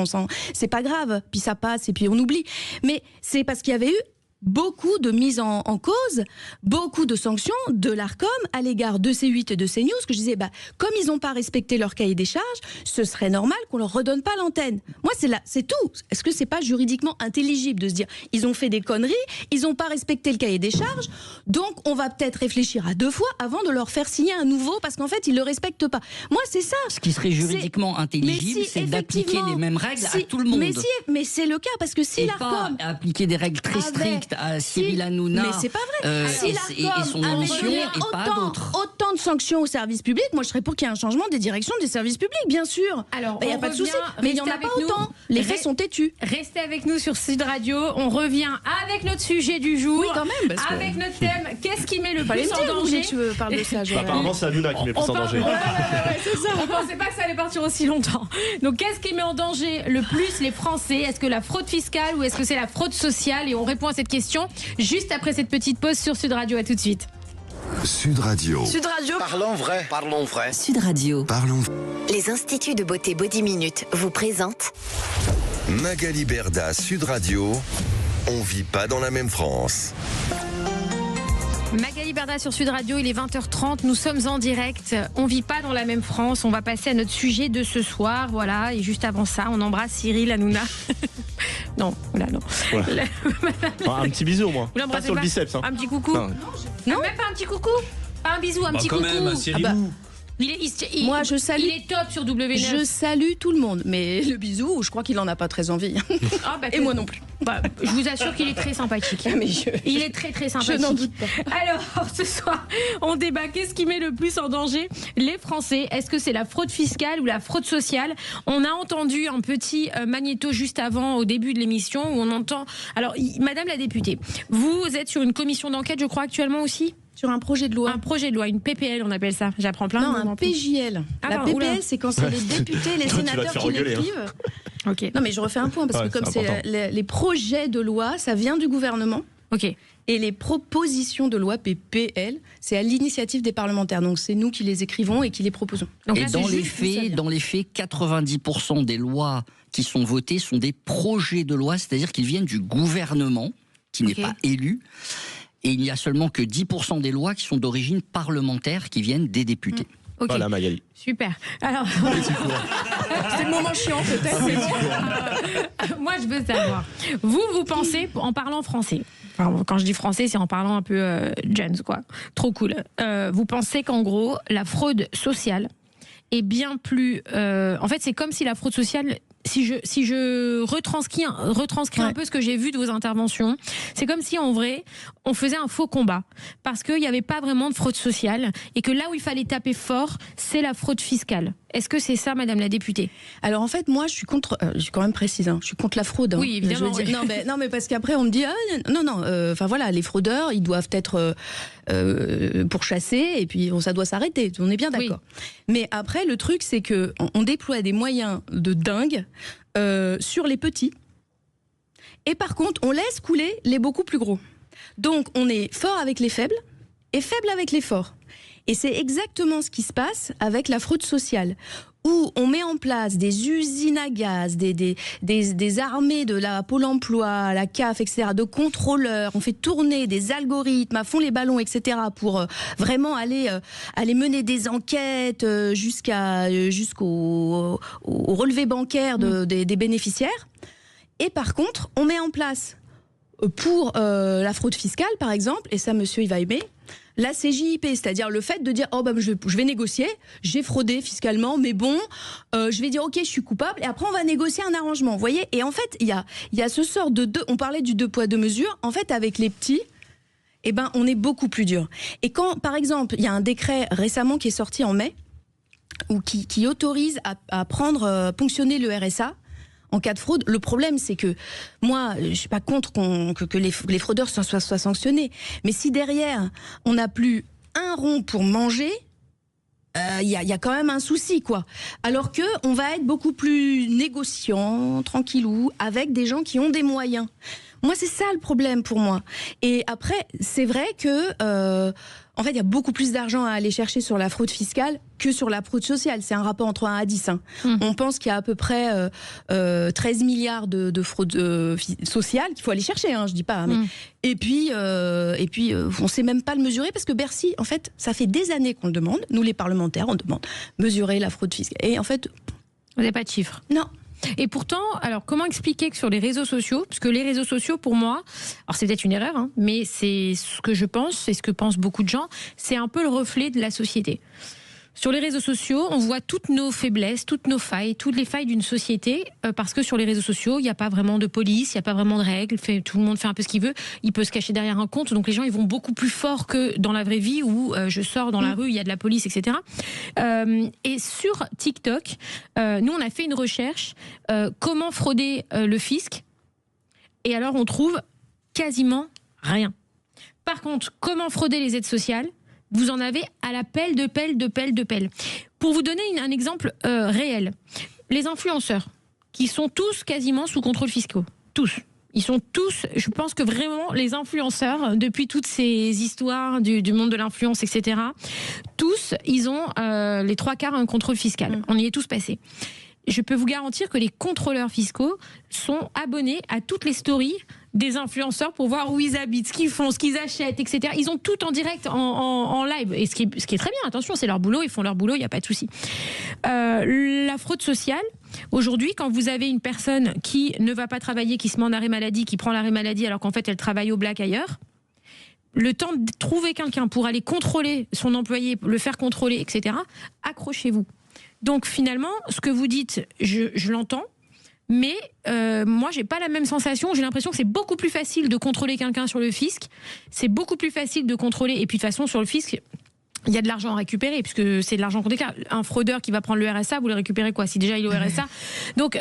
Speaker 7: c'est pas grave. Puis ça passe et puis on oublie. Mais c'est parce qu'il y avait eu beaucoup de mises en cause, beaucoup de sanctions de l'Arcom à l'égard de C8 et de CNews, que je disais, comme ils n'ont pas respecté leur cahier des charges, ce serait normal qu'on leur redonne pas l'antenne. Moi, c'est tout. Est-ce que c'est pas juridiquement intelligible de se dire, ils ont fait des conneries, ils n'ont pas respecté le cahier des charges, donc on va peut-être réfléchir à 2 fois avant de leur faire signer un nouveau, parce qu'en fait, ils le respectent pas. Moi, c'est ça.
Speaker 6: Ce qui serait juridiquement intelligible, c'est d'appliquer les mêmes règles à tout le monde.
Speaker 7: Mais c'est le cas, parce que si l'Arcom...
Speaker 6: pas appliquer des règles très strictes affecte à Cyril Hanouna
Speaker 10: mais c'est pas vrai. Si
Speaker 6: et son ambition et pas d'autres.
Speaker 10: Autant de sanctions au service public, moi je serais pour qu'il y ait un changement des directions des services publics, bien sûr.
Speaker 3: Alors,
Speaker 10: il n'y a pas de souci, mais il n'y en a pas autant. Les faits sont têtus.
Speaker 3: Restez avec nous sur Sud Radio. On revient avec notre sujet du jour.
Speaker 10: Oui, quand même. Parce
Speaker 3: avec
Speaker 10: que...
Speaker 3: notre thème, qu'est-ce qui met le plus
Speaker 10: me
Speaker 3: en
Speaker 10: dire,
Speaker 3: danger?
Speaker 10: Tu parles de ça,
Speaker 4: apparemment, c'est Hanouna qui met le plus en danger.
Speaker 3: C'est ça. On pensait pas que ça allait partir aussi longtemps. Donc, qu'est-ce qui met en danger le plus les Français? Est-ce que la fraude fiscale ou est-ce que c'est la fraude sociale? Et on répond à cette question juste après cette petite pause sur Sud Radio. À tout de suite.
Speaker 2: Sud Radio.
Speaker 10: Sud Radio.
Speaker 11: Parlons vrai. Parlons vrai.
Speaker 1: Sud Radio.
Speaker 2: Parlons.
Speaker 1: Les instituts de beauté Body Minute vous présentent
Speaker 2: Magali Berda, Sud Radio. On vit pas dans la même France.
Speaker 3: Magali Berda sur Sud Radio, il est 20h30, nous sommes en direct, on vit pas dans la même France, on va passer à notre sujet de ce soir, voilà, et juste avant ça, on embrasse Cyril Hanouna. Non, voilà, non.
Speaker 4: Voilà. Un petit bisou au moins, pas sur le biceps. Hein.
Speaker 3: Un petit coucou. Non, même pas un petit coucou. Pas un bisou, un petit coucou.
Speaker 5: Quand même, Cyril.
Speaker 10: Moi, je salue.
Speaker 3: Il est top sur W9.
Speaker 10: Je salue tout le monde, mais le bisou, je crois qu'il en a pas très envie. Et moi non plus.
Speaker 3: Je vous assure qu'il est très sympathique. Il est très très sympathique.
Speaker 10: Je n'en doute pas.
Speaker 3: Alors, ce soir, on débat. Qu'est-ce qui met le plus en danger les Français? Est-ce que c'est la fraude fiscale ou la fraude sociale? On a entendu un petit magnéto juste avant, au début de l'émission, où on entend... Alors, Madame la députée, vous êtes sur une commission d'enquête, je crois, actuellement aussi?
Speaker 10: Sur un projet de loi.
Speaker 3: Un projet de loi, une PPL, on appelle ça. J'apprends plein de mots.
Speaker 10: Non, un PJL. La PPL, c'est quand c'est les députés, les sénateurs qui l'écrivent.
Speaker 3: Ok.
Speaker 10: Non, mais je refais un point, parce que comme c'est les projets de loi, ça vient du gouvernement.
Speaker 3: Ok.
Speaker 10: Et les propositions de loi PPL, c'est à l'initiative des parlementaires. Donc c'est nous qui les écrivons et qui les proposons.
Speaker 3: Donc
Speaker 6: et
Speaker 3: là,
Speaker 6: dans les faits, 90% des lois qui sont votées sont des projets de loi, c'est-à-dire qu'ils viennent du gouvernement, qui n'est pas élu. Et il n'y a seulement que 10% des lois qui sont d'origine parlementaire, qui viennent des députés.
Speaker 3: Okay.
Speaker 4: Voilà, Magali.
Speaker 3: Super. Alors,
Speaker 10: c'est le moment chiant peut-être.
Speaker 3: Moi, je veux savoir. Vous pensez, en parlant français, enfin, quand je dis français, c'est en parlant un peu James, quoi. Trop cool. Vous pensez qu'en gros, la fraude sociale est bien plus... en fait, c'est comme si la fraude sociale... Si je retranscris un peu ce que j'ai vu de vos interventions, c'est comme si en vrai on faisait un faux combat parce qu'il n'y avait pas vraiment de fraude sociale et que là où il fallait taper fort, c'est la fraude fiscale. Est-ce que c'est ça, Madame la députée? Alors
Speaker 10: en fait, moi je suis contre, je suis quand même précise, je suis contre la fraude.
Speaker 3: Oui, évidemment.
Speaker 10: Je veux dire, non, mais parce qu'après on me dit enfin voilà, les fraudeurs ils doivent être pourchassés et puis ça doit s'arrêter. On est bien d'accord. Oui. Mais après le truc c'est que on déploie des moyens de dingue sur les petits. Et par contre, on laisse couler les beaucoup plus gros. Donc, on est fort avec les faibles et faible avec les forts. Et c'est exactement ce qui se passe avec la fraude sociale, où on met en place des usines à gaz, des armées de la Pôle emploi, la CAF, etc., de contrôleurs. On fait tourner des algorithmes à fond les ballons, etc., pour vraiment aller mener des enquêtes jusqu'au relevé bancaire des bénéficiaires. Et par contre, on met en place, pour la fraude fiscale, par exemple, et ça, monsieur, il va aimer, la CJIP, c'est-à-dire le fait de dire je vais négocier, j'ai fraudé fiscalement, mais bon, je vais dire ok, je suis coupable, et après on va négocier un arrangement, vous voyez. Et en fait, il y a ce sort on parlait du 2 poids 2 mesures, en fait avec les petits, on est beaucoup plus dur. Et quand, par exemple, il y a un décret récemment qui est sorti en mai, ou qui autorise à ponctionner le RSA, en cas de fraude, le problème c'est que moi je suis pas contre que les fraudeurs soient sanctionnés, mais si derrière on n'a plus un rond pour manger, il y a quand même un souci, quoi. Alors que on va être beaucoup plus négociant, tranquillou, avec des gens qui ont des moyens. Moi c'est ça le problème pour moi. Et après c'est vrai que en fait, il y a beaucoup plus d'argent à aller chercher sur la fraude fiscale que sur la fraude sociale. C'est un rapport entre 1 à 10. On pense qu'il y a à peu près 13 milliards de fraude sociale qu'il faut aller chercher, je dis pas. Mais... Et puis, on ne sait même pas le mesurer parce que Bercy, en fait, ça fait des années qu'on le demande. Nous, les parlementaires, on demande mesurer la fraude fiscale. Et en fait...
Speaker 3: Vous n'avez pas de chiffres?
Speaker 10: Non.
Speaker 3: Et pourtant, alors comment expliquer que sur les réseaux sociaux, parce que les réseaux sociaux pour moi, alors c'est peut-être une erreur, mais c'est ce que je pense, c'est ce que pensent beaucoup de gens, c'est un peu le reflet de la société. Sur les réseaux sociaux, on voit toutes nos faiblesses, toutes nos failles, toutes les failles d'une société, parce que sur les réseaux sociaux, il n'y a pas vraiment de police, il n'y a pas vraiment de règles, tout le monde fait un peu ce qu'il veut, il peut se cacher derrière un compte, donc les gens ils vont beaucoup plus fort que dans la vraie vie où je sors dans la rue, il y a de la police, etc. Et sur TikTok, nous on a fait une recherche, comment frauder le fisc, et alors on trouve quasiment rien. Par contre, comment frauder les aides sociales ? Vous en avez à la pelle de pelle. Pour vous donner un exemple réel, les influenceurs, qui sont tous quasiment sous contrôle fiscal, tous. Ils sont tous, je pense que vraiment, les influenceurs, depuis toutes ces histoires du monde de l'influence, etc., tous, ils ont les 3/4 un contrôle fiscal. On y est tous passés. Je peux vous garantir que les contrôleurs fiscaux sont abonnés à toutes les stories des influenceurs pour voir où ils habitent, ce qu'ils font, ce qu'ils achètent, etc. Ils ont tout en direct, en live. Et ce qui est très bien, attention, c'est leur boulot, ils font leur boulot, il n'y a pas de souci. La fraude sociale, aujourd'hui, quand vous avez une personne qui ne va pas travailler, qui se met en arrêt maladie, qui prend l'arrêt maladie alors qu'en fait elle travaille au black ailleurs, le temps de trouver quelqu'un pour aller contrôler son employé, le faire contrôler, etc., accrochez-vous. Donc finalement, ce que vous dites, je l'entends, mais moi, j'ai pas la même sensation. J'ai l'impression que c'est beaucoup plus facile de contrôler quelqu'un sur le fisc. C'est beaucoup plus facile de contrôler. Et puis de toute façon, sur le fisc, il y a de l'argent à récupérer, puisque c'est de l'argent qu'on déclare. Un fraudeur qui va prendre le RSA, vous le récupérez quoi? Si déjà il est au RSA. Donc,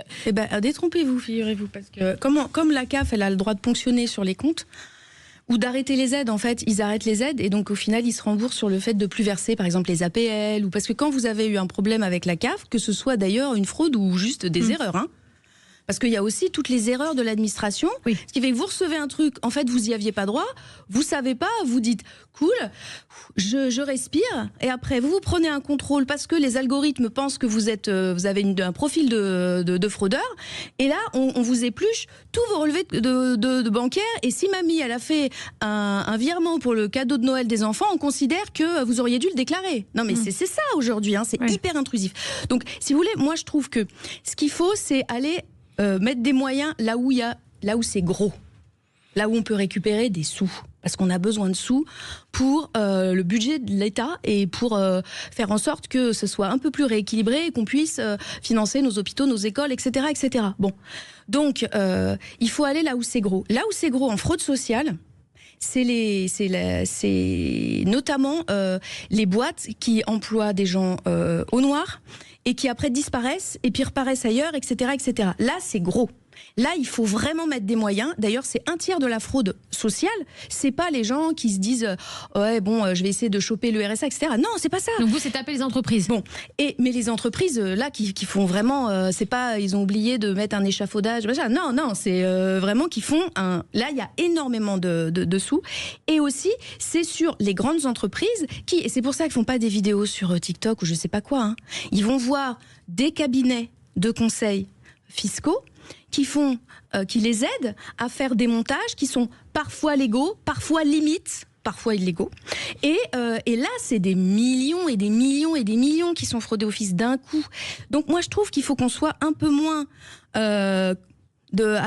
Speaker 7: détrompez-vous, figurez-vous, parce que comme la CAF, elle a le droit de ponctionner sur les comptes, ou d'arrêter les aides, en fait, ils arrêtent les aides et donc au final ils se remboursent sur le fait de plus verser par exemple les APL, ou parce que quand vous avez eu un problème avec la CAF, que ce soit d'ailleurs une fraude ou juste des erreurs, hein, parce qu'il y a aussi toutes les erreurs de l'administration, ce qui fait que vous recevez un truc, en fait vous y aviez pas droit, vous savez pas, vous dites cool, je respire, et après vous prenez un contrôle parce que les algorithmes pensent que vous avez un profil de fraudeur, et là on vous épluche tous vos relevés de bancaire, et si mamie elle a fait un virement pour le cadeau de Noël des enfants, on considère que vous auriez dû le déclarer. Non mais c'est ça aujourd'hui, hein, c'est hyper intrusif. Donc si vous voulez, moi je trouve que ce qu'il faut c'est aller mettre des moyens là où c'est gros, là où on peut récupérer des sous, parce qu'on a besoin de sous pour le budget de l'État et pour faire en sorte que ce soit un peu plus rééquilibré et qu'on puisse financer nos hôpitaux, nos écoles, etc., etc. Bon, donc il faut aller là où c'est gros. Là où c'est gros en fraude sociale, c'est notamment les boîtes qui emploient des gens au noir et qui après disparaissent et puis reparaissent ailleurs, etc., etc. Là, c'est gros. Là, il faut vraiment mettre des moyens. D'ailleurs, c'est 1/3 de la fraude sociale. C'est pas les gens qui se disent ouais, bon, je vais essayer de choper le RSA, etc. Non, c'est pas ça.
Speaker 3: Donc vous, c'est taper les entreprises.
Speaker 7: Bon, mais les entreprises là qui font vraiment, c'est pas, ils ont oublié de mettre un échafaudage. Non, c'est vraiment qu'ils font un. Là, il y a énormément de sous. Et aussi, c'est sur les grandes entreprises qui, et c'est pour ça qu'ils font pas des vidéos sur TikTok ou je sais pas quoi. Hein. Ils vont voir des cabinets de conseil fiscaux qui les aident à faire des montages qui sont parfois légaux, parfois limites, parfois illégaux. Et là, c'est des millions et des millions et des millions qui sont fraudés au fisc d'un coup. Donc moi, je trouve qu'il faut qu'on soit un peu moins à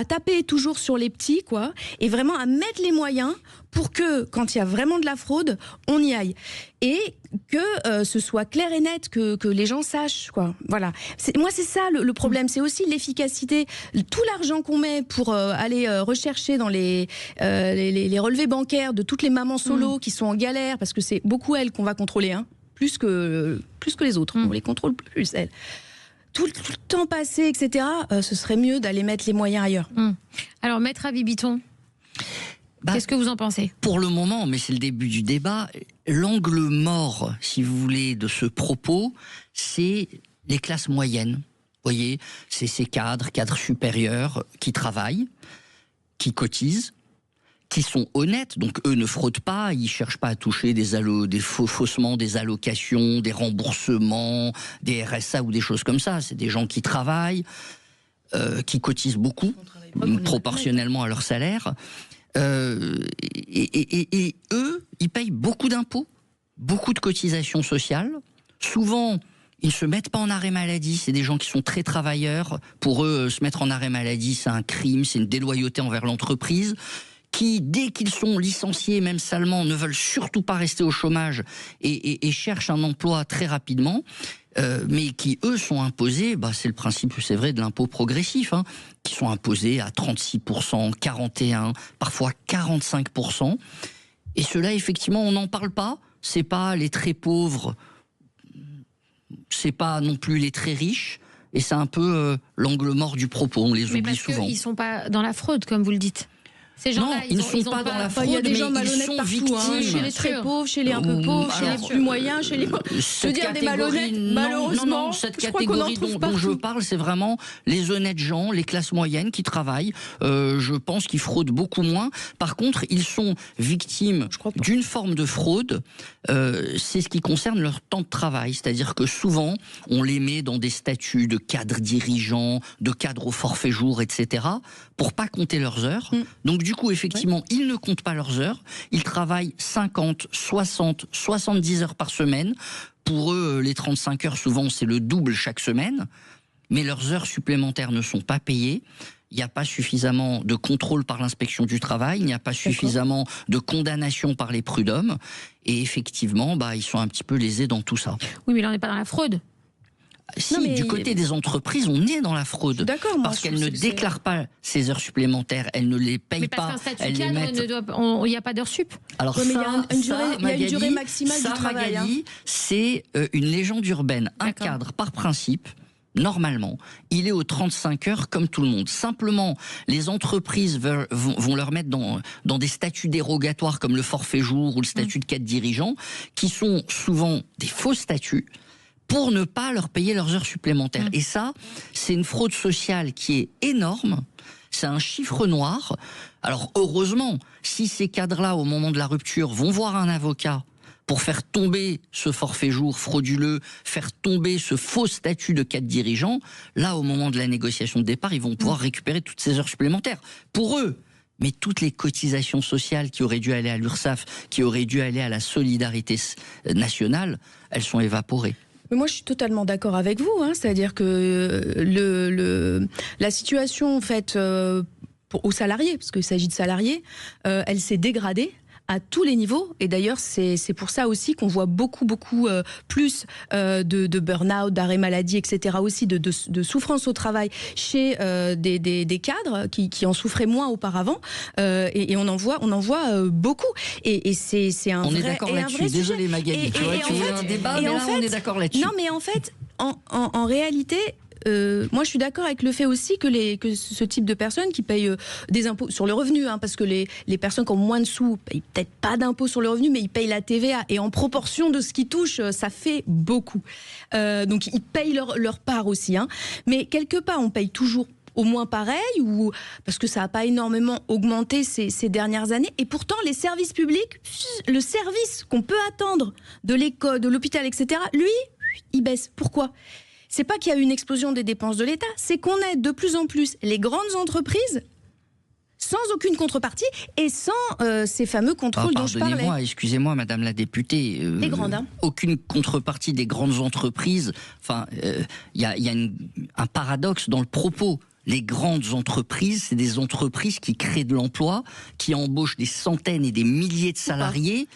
Speaker 7: taper toujours sur les petits, quoi, et vraiment à mettre les moyens pour que, quand il y a vraiment de la fraude, on y aille. Et que ce soit clair et net, que les gens sachent, quoi. Voilà. Moi, c'est ça le problème. C'est aussi l'efficacité. Tout l'argent qu'on met pour aller rechercher dans les relevés bancaires de toutes les mamans solo qui sont en galère, parce que c'est beaucoup elles qu'on va contrôler, hein, plus que les autres. On les contrôle plus, elles. Tout le temps passé, etc., ce serait mieux d'aller mettre les moyens ailleurs.
Speaker 3: Alors, Maître Bibiton, qu'est-ce que vous en pensez?
Speaker 6: Pour le moment, mais c'est le début du débat, l'angle mort, si vous voulez, de ce propos, c'est les classes moyennes. Vous voyez, c'est ces cadres supérieurs qui travaillent, qui cotisent, qui sont honnêtes, donc eux ne fraudent pas, ils cherchent pas à toucher faussement des allocations, des remboursements, des RSA ou des choses comme ça. C'est des gens qui travaillent, qui cotisent beaucoup, proportionnellement à leur salaire. Et eux, ils payent beaucoup d'impôts, beaucoup de cotisations sociales. Souvent, ils ne se mettent pas en arrêt maladie. C'est des gens qui sont très travailleurs. Pour eux, se mettre en arrêt maladie, c'est un crime, c'est une déloyauté envers l'entreprise, qui, dès qu'ils sont licenciés, même salement, ne veulent surtout pas rester au chômage et cherchent un emploi très rapidement, mais qui, eux, sont imposés, c'est le principe, c'est vrai, de l'impôt progressif, qui sont imposés à 36%, 41%, parfois 45%. Et cela, effectivement, on n'en parle pas. C'est pas les très pauvres, c'est pas non plus les très riches, et c'est un peu l'angle mort du propos, on les oublie souvent.
Speaker 3: Mais parce qu'ils sont pas dans la fraude, comme vous le dites. Ces gens-là,
Speaker 6: non, ils ne sont pas dans la fraude,
Speaker 10: il y a des gens
Speaker 6: mais
Speaker 10: malhonnêtes
Speaker 6: ils sont
Speaker 10: partout,
Speaker 6: victimes.
Speaker 10: chez les très pauvres, chez les un peu pauvres, chez les plus moyens, chez les... Je veux dire, des malhonnêtes, malheureusement,
Speaker 6: non, cette catégorie dont je parle, c'est vraiment les honnêtes gens, les classes moyennes qui travaillent. Je pense qu'ils fraudent beaucoup moins. Par contre, ils sont victimes d'une forme de fraude. C'est ce qui concerne leur temps de travail. C'est-à-dire que souvent, on les met dans des statuts de cadres dirigeants, de cadres au forfait jour, etc., pour pas compter leurs heures. Donc du coup, effectivement, ils ne comptent pas leurs heures. Ils travaillent 50, 60, 70 heures par semaine. Pour eux, les 35 heures, souvent, c'est le double chaque semaine. Mais leurs heures supplémentaires ne sont pas payées. Il n'y a pas suffisamment de contrôle par l'inspection du travail. Il n'y a pas suffisamment de condamnation par les prud'hommes. Et effectivement, ils sont un petit peu lésés dans tout ça.
Speaker 3: Oui, mais là, on n'est pas dans la fraude.
Speaker 6: Si, non, du côté des entreprises, on est dans la fraude.
Speaker 10: D'accord,
Speaker 6: parce qu'elles ne déclarent pas ces heures supplémentaires, elles ne les payent pas.
Speaker 3: Elles les mettent. Il n'y a pas d'heure sup.
Speaker 6: Alors
Speaker 10: ouais,
Speaker 6: ça,
Speaker 10: il y a une durée maximale du travail.
Speaker 6: Magali, c'est une légende urbaine. Un cadre, par principe, normalement, il est aux 35 heures comme tout le monde. Simplement, les entreprises vont leur mettre dans des statuts dérogatoires comme le forfait jour ou le statut de cadre dirigeant, qui sont souvent des faux statuts, pour ne pas leur payer leurs heures supplémentaires. Et ça, c'est une fraude sociale qui est énorme. C'est un chiffre noir. Alors heureusement, si ces cadres-là, au moment de la rupture, vont voir un avocat pour faire tomber ce forfait jour frauduleux, faire tomber ce faux statut de cadre dirigeant, là, au moment de la négociation de départ, ils vont pouvoir récupérer toutes ces heures supplémentaires. Pour eux. Mais toutes les cotisations sociales qui auraient dû aller à l'URSSAF, qui auraient dû aller à la solidarité nationale, elles sont évaporées.
Speaker 10: Mais moi, je suis totalement d'accord avec vous. C'est-à-dire que la situation, en fait, aux salariés, parce qu'il s'agit de salariés, elle s'est dégradée à tous les niveaux. Et d'ailleurs, c'est pour ça aussi qu'on voit beaucoup plus de burn-out, d'arrêt maladie, etc. aussi, de souffrance au travail chez des cadres qui en souffraient moins auparavant. Et on en voit beaucoup. Et c'est un vrai sujet. On est d'accord
Speaker 6: là-dessus. Désolée Magali, tu veux un débat, mais là on est d'accord là-dessus.
Speaker 10: Non, mais en fait, en réalité... moi, je suis d'accord avec le fait aussi que ce type de personnes qui payent des impôts sur le revenu, parce que les personnes qui ont moins de sous payent peut-être pas d'impôts sur le revenu, mais ils payent la TVA. Et en proportion de ce qu'ils touchent, ça fait beaucoup. Donc, ils payent leur part aussi. Mais quelque part, on paye toujours au moins pareil, ou parce que ça n'a pas énormément augmenté ces dernières années. Et pourtant, les services publics, le service qu'on peut attendre de l'école, de l'hôpital, etc., lui, il baisse. Pourquoi ? C'est pas qu'il y a une explosion des dépenses de l'État, c'est qu'on aide de plus en plus les grandes entreprises sans aucune contrepartie et sans ces fameux contrôles dont je parlais.
Speaker 6: Pardonnez-moi, excusez-moi, Madame la députée.
Speaker 10: Les grandes,
Speaker 6: aucune contrepartie des grandes entreprises. Enfin, il y a un paradoxe dans le propos. Les grandes entreprises, c'est des entreprises qui créent de l'emploi, qui embauchent des centaines et des milliers de salariés.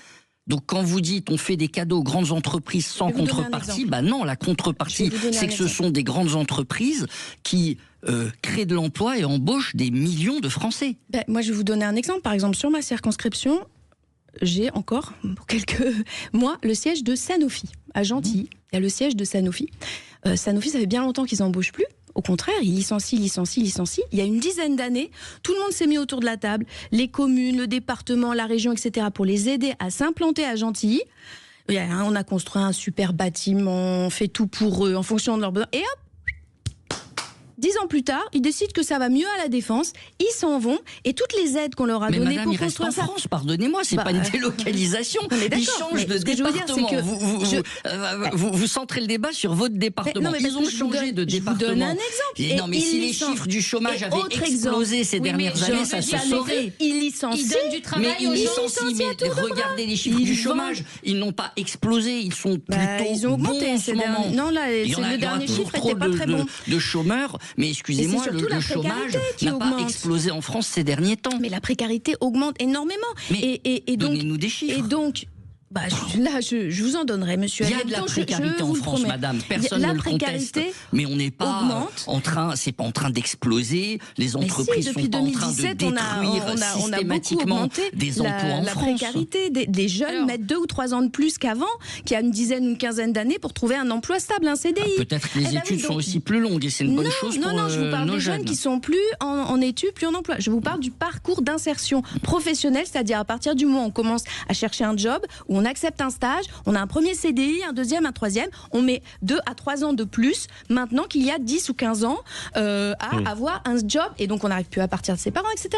Speaker 6: Donc quand vous dites on fait des cadeaux aux grandes entreprises sans contrepartie, non, la contrepartie c'est que ce sont des grandes entreprises qui créent de l'emploi et embauchent des millions de Français.
Speaker 10: Moi je vais vous donner un exemple. Par exemple sur ma circonscription, j'ai encore pour quelques mois le siège de Sanofi à Gentilly. Il y a le siège de Sanofi. Sanofi, ça fait bien longtemps qu'ils n'embauchent plus. Au contraire, ils licencient. Il y a une dizaine d'années, tout le monde s'est mis autour de la table, les communes, le département, la région, etc., pour les aider à s'implanter à Gentilly. On a construit un super bâtiment, on fait tout pour eux, en fonction de leurs besoins. Et hop, 10 ans plus tard, ils décident que ça va mieux à la Défense, ils s'en vont, et toutes les aides qu'on leur a données pour construire ça...
Speaker 6: Mais madame, ils restent en France, pardonnez-moi, c'est pas une délocalisation. Ils changent de département. Vous centrez le débat sur votre département. Ils ont changé de département.
Speaker 10: Je vous donne un exemple.
Speaker 6: Non, mais si les chiffres du chômage avaient explosé ces dernières années, ça se saurait.
Speaker 10: Ils licencient.
Speaker 3: Ils donnent du travail aux gens.
Speaker 6: Mais regardez les chiffres du chômage, ils n'ont pas explosé, ils sont plutôt
Speaker 10: ils ont augmenté
Speaker 6: bons en ce moment.
Speaker 10: Non, là, le dernier chiffre n'était pas très bon.
Speaker 6: De chômeurs. Mais excusez-moi, le chômage n'a pas explosé en France ces derniers temps.
Speaker 10: Mais la précarité augmente énormément.
Speaker 6: Mais
Speaker 10: et donc,
Speaker 6: donnez-nous des chiffres.
Speaker 10: Et donc, je vous en donnerai, monsieur.
Speaker 6: Il y a de la précarité en France, madame. Personne ne le conteste. Mais on n'est pas en train, c'est pas en train d'exploser. Les entreprises sont pas en train de détruire systématiquement des emplois en France.
Speaker 10: La précarité des jeunes mettent 2 ou 3 ans de plus qu'avant, qui a une dizaine ou une quinzaine d'années pour trouver un emploi stable, un CDI.
Speaker 6: Peut-être que les études sont aussi plus longues et c'est une bonne chose pour nos jeunes.
Speaker 10: Non, je vous parle des jeunes qui sont plus en études, plus en emploi. Je vous parle du parcours d'insertion professionnelle, c'est-à-dire à partir du moment où on commence à chercher un job, où on accepte un stage, on a un premier CDI, un deuxième, un troisième, on met 2 à 3 ans de plus maintenant qu'il y a 10 ou 15 ans à avoir un job, et donc on n'arrive plus à partir de ses parents, etc.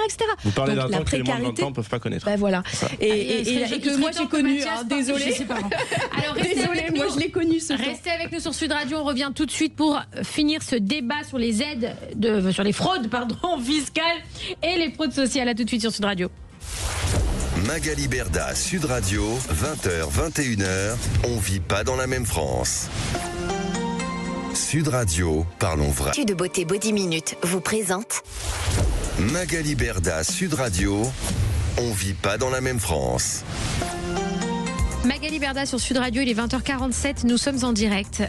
Speaker 4: Vous parlez d'un temps que les moins de 20 ans ne
Speaker 10: ne
Speaker 4: peuvent pas connaître.
Speaker 10: Ben voilà. Et que moi j'ai connu, désolé.
Speaker 3: Alors
Speaker 10: désolé, moi je l'ai connu ce temps.
Speaker 3: Restez avec nous sur Sud Radio, on revient tout de suite pour finir ce débat sur les aides, sur les fraudes fiscales et les fraudes sociales. À tout de suite sur Sud Radio.
Speaker 2: Magali Berda, Sud Radio, 20h, 21h, on vit pas dans la même France. Sud Radio, parlons vrai.
Speaker 1: L'Institut de beauté Body Minute vous présente
Speaker 2: Magali Berda, Sud Radio, on vit pas dans la même France.
Speaker 3: Magali Berda sur Sud Radio, il est 20h47, nous sommes en direct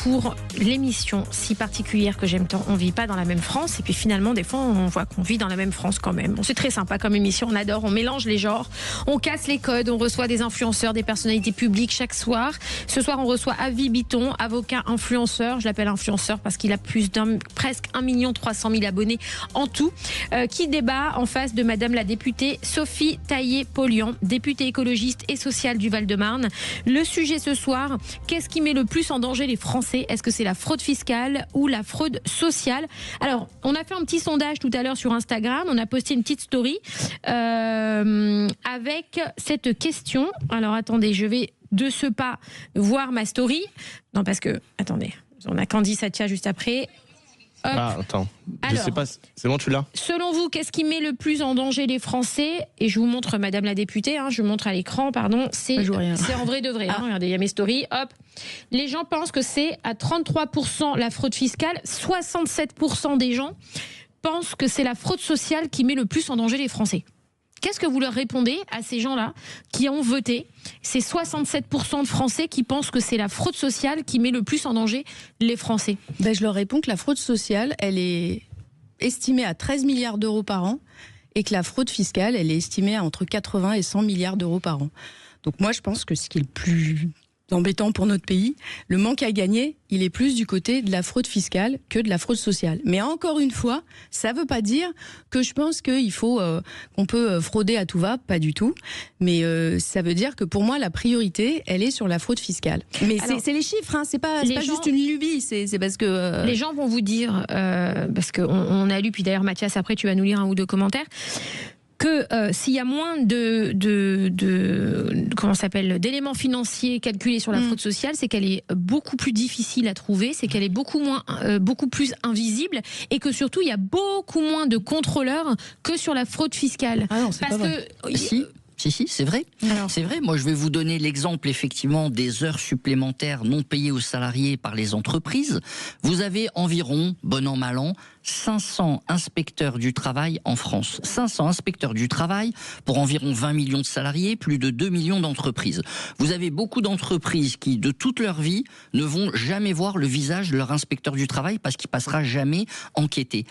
Speaker 3: pour l'émission si particulière que j'aime tant. On vit pas dans la même France, et puis finalement des fois on voit qu'on vit dans la même France quand même. C'est très sympa comme émission, on adore, on mélange les genres, on casse les codes, on reçoit des influenceurs, des personnalités publiques chaque soir. Ce soir on reçoit Avi Bitton, avocat influenceur, je l'appelle influenceur parce qu'il a presque 1 300 000 abonnés en tout, qui débat en face de madame la députée Sophie Taillé-Polian, députée écologiste et sociale du Val-de-Marne. Le sujet ce soir, qu'est-ce qui met le plus en danger les Français? Est-ce que c'est la fraude fiscale ou la fraude sociale? Alors, on a fait un petit sondage tout à l'heure sur Instagram, on a posté une petite story avec cette question. Alors attendez, je vais de ce pas voir ma story. Non, parce que, attendez, on a Candy Satia juste après. Hop.
Speaker 4: Ah, attends.
Speaker 3: Alors,
Speaker 4: je sais pas. C'est bon, tu l'as?
Speaker 3: Selon vous, qu'est-ce qui met le plus en danger les Français? Et je vous montre, madame la députée, je montre à l'écran, pardon. C'est en vrai de vrai. Regardez, il y a mes stories. Hop. Les gens pensent que c'est à 33% la fraude fiscale. 67% des gens pensent que c'est la fraude sociale qui met le plus en danger les Français. Qu'est-ce que vous leur répondez à ces gens-là qui ont voté? C'est 67% de Français qui pensent que c'est la fraude sociale qui met le plus en danger les Français.
Speaker 10: Je leur réponds que la fraude sociale, elle est estimée à 13 milliards d'euros par an, et que la fraude fiscale, elle est estimée à entre 80 et 100 milliards d'euros par an. Donc moi, je pense que ce qui est le plus embêtant pour notre pays, le manque à gagner, il est plus du côté de la fraude fiscale que de la fraude sociale. Mais encore une fois, ça ne veut pas dire que je pense qu'on peut frauder à tout va, pas du tout. Mais ça veut dire que pour moi, la priorité, elle est sur la fraude fiscale. Mais c'est les chiffres, c'est pas juste une lubie, c'est parce que...
Speaker 3: Les gens vont vous dire, parce qu'on a lu, puis d'ailleurs Mathias, après tu vas nous lire 1 ou 2 commentaires, que s'il y a moins d'éléments financiers calculés sur la fraude sociale, c'est qu'elle est beaucoup plus difficile à trouver, c'est qu'elle est beaucoup plus invisible, et que surtout il y a beaucoup moins de contrôleurs que sur la fraude fiscale.
Speaker 10: Ah non, c'est pas vrai.
Speaker 6: Si, c'est vrai. C'est vrai. Moi, je vais vous donner l'exemple, effectivement, des heures supplémentaires non payées aux salariés par les entreprises. Vous avez environ, bon an, mal an, 500 inspecteurs du travail en France. 500 inspecteurs du travail pour environ 20 millions de salariés, plus de 2 millions d'entreprises. Vous avez beaucoup d'entreprises qui, de toute leur vie, ne vont jamais voir le visage de leur inspecteur du travail parce qu'il passera jamais enquêter.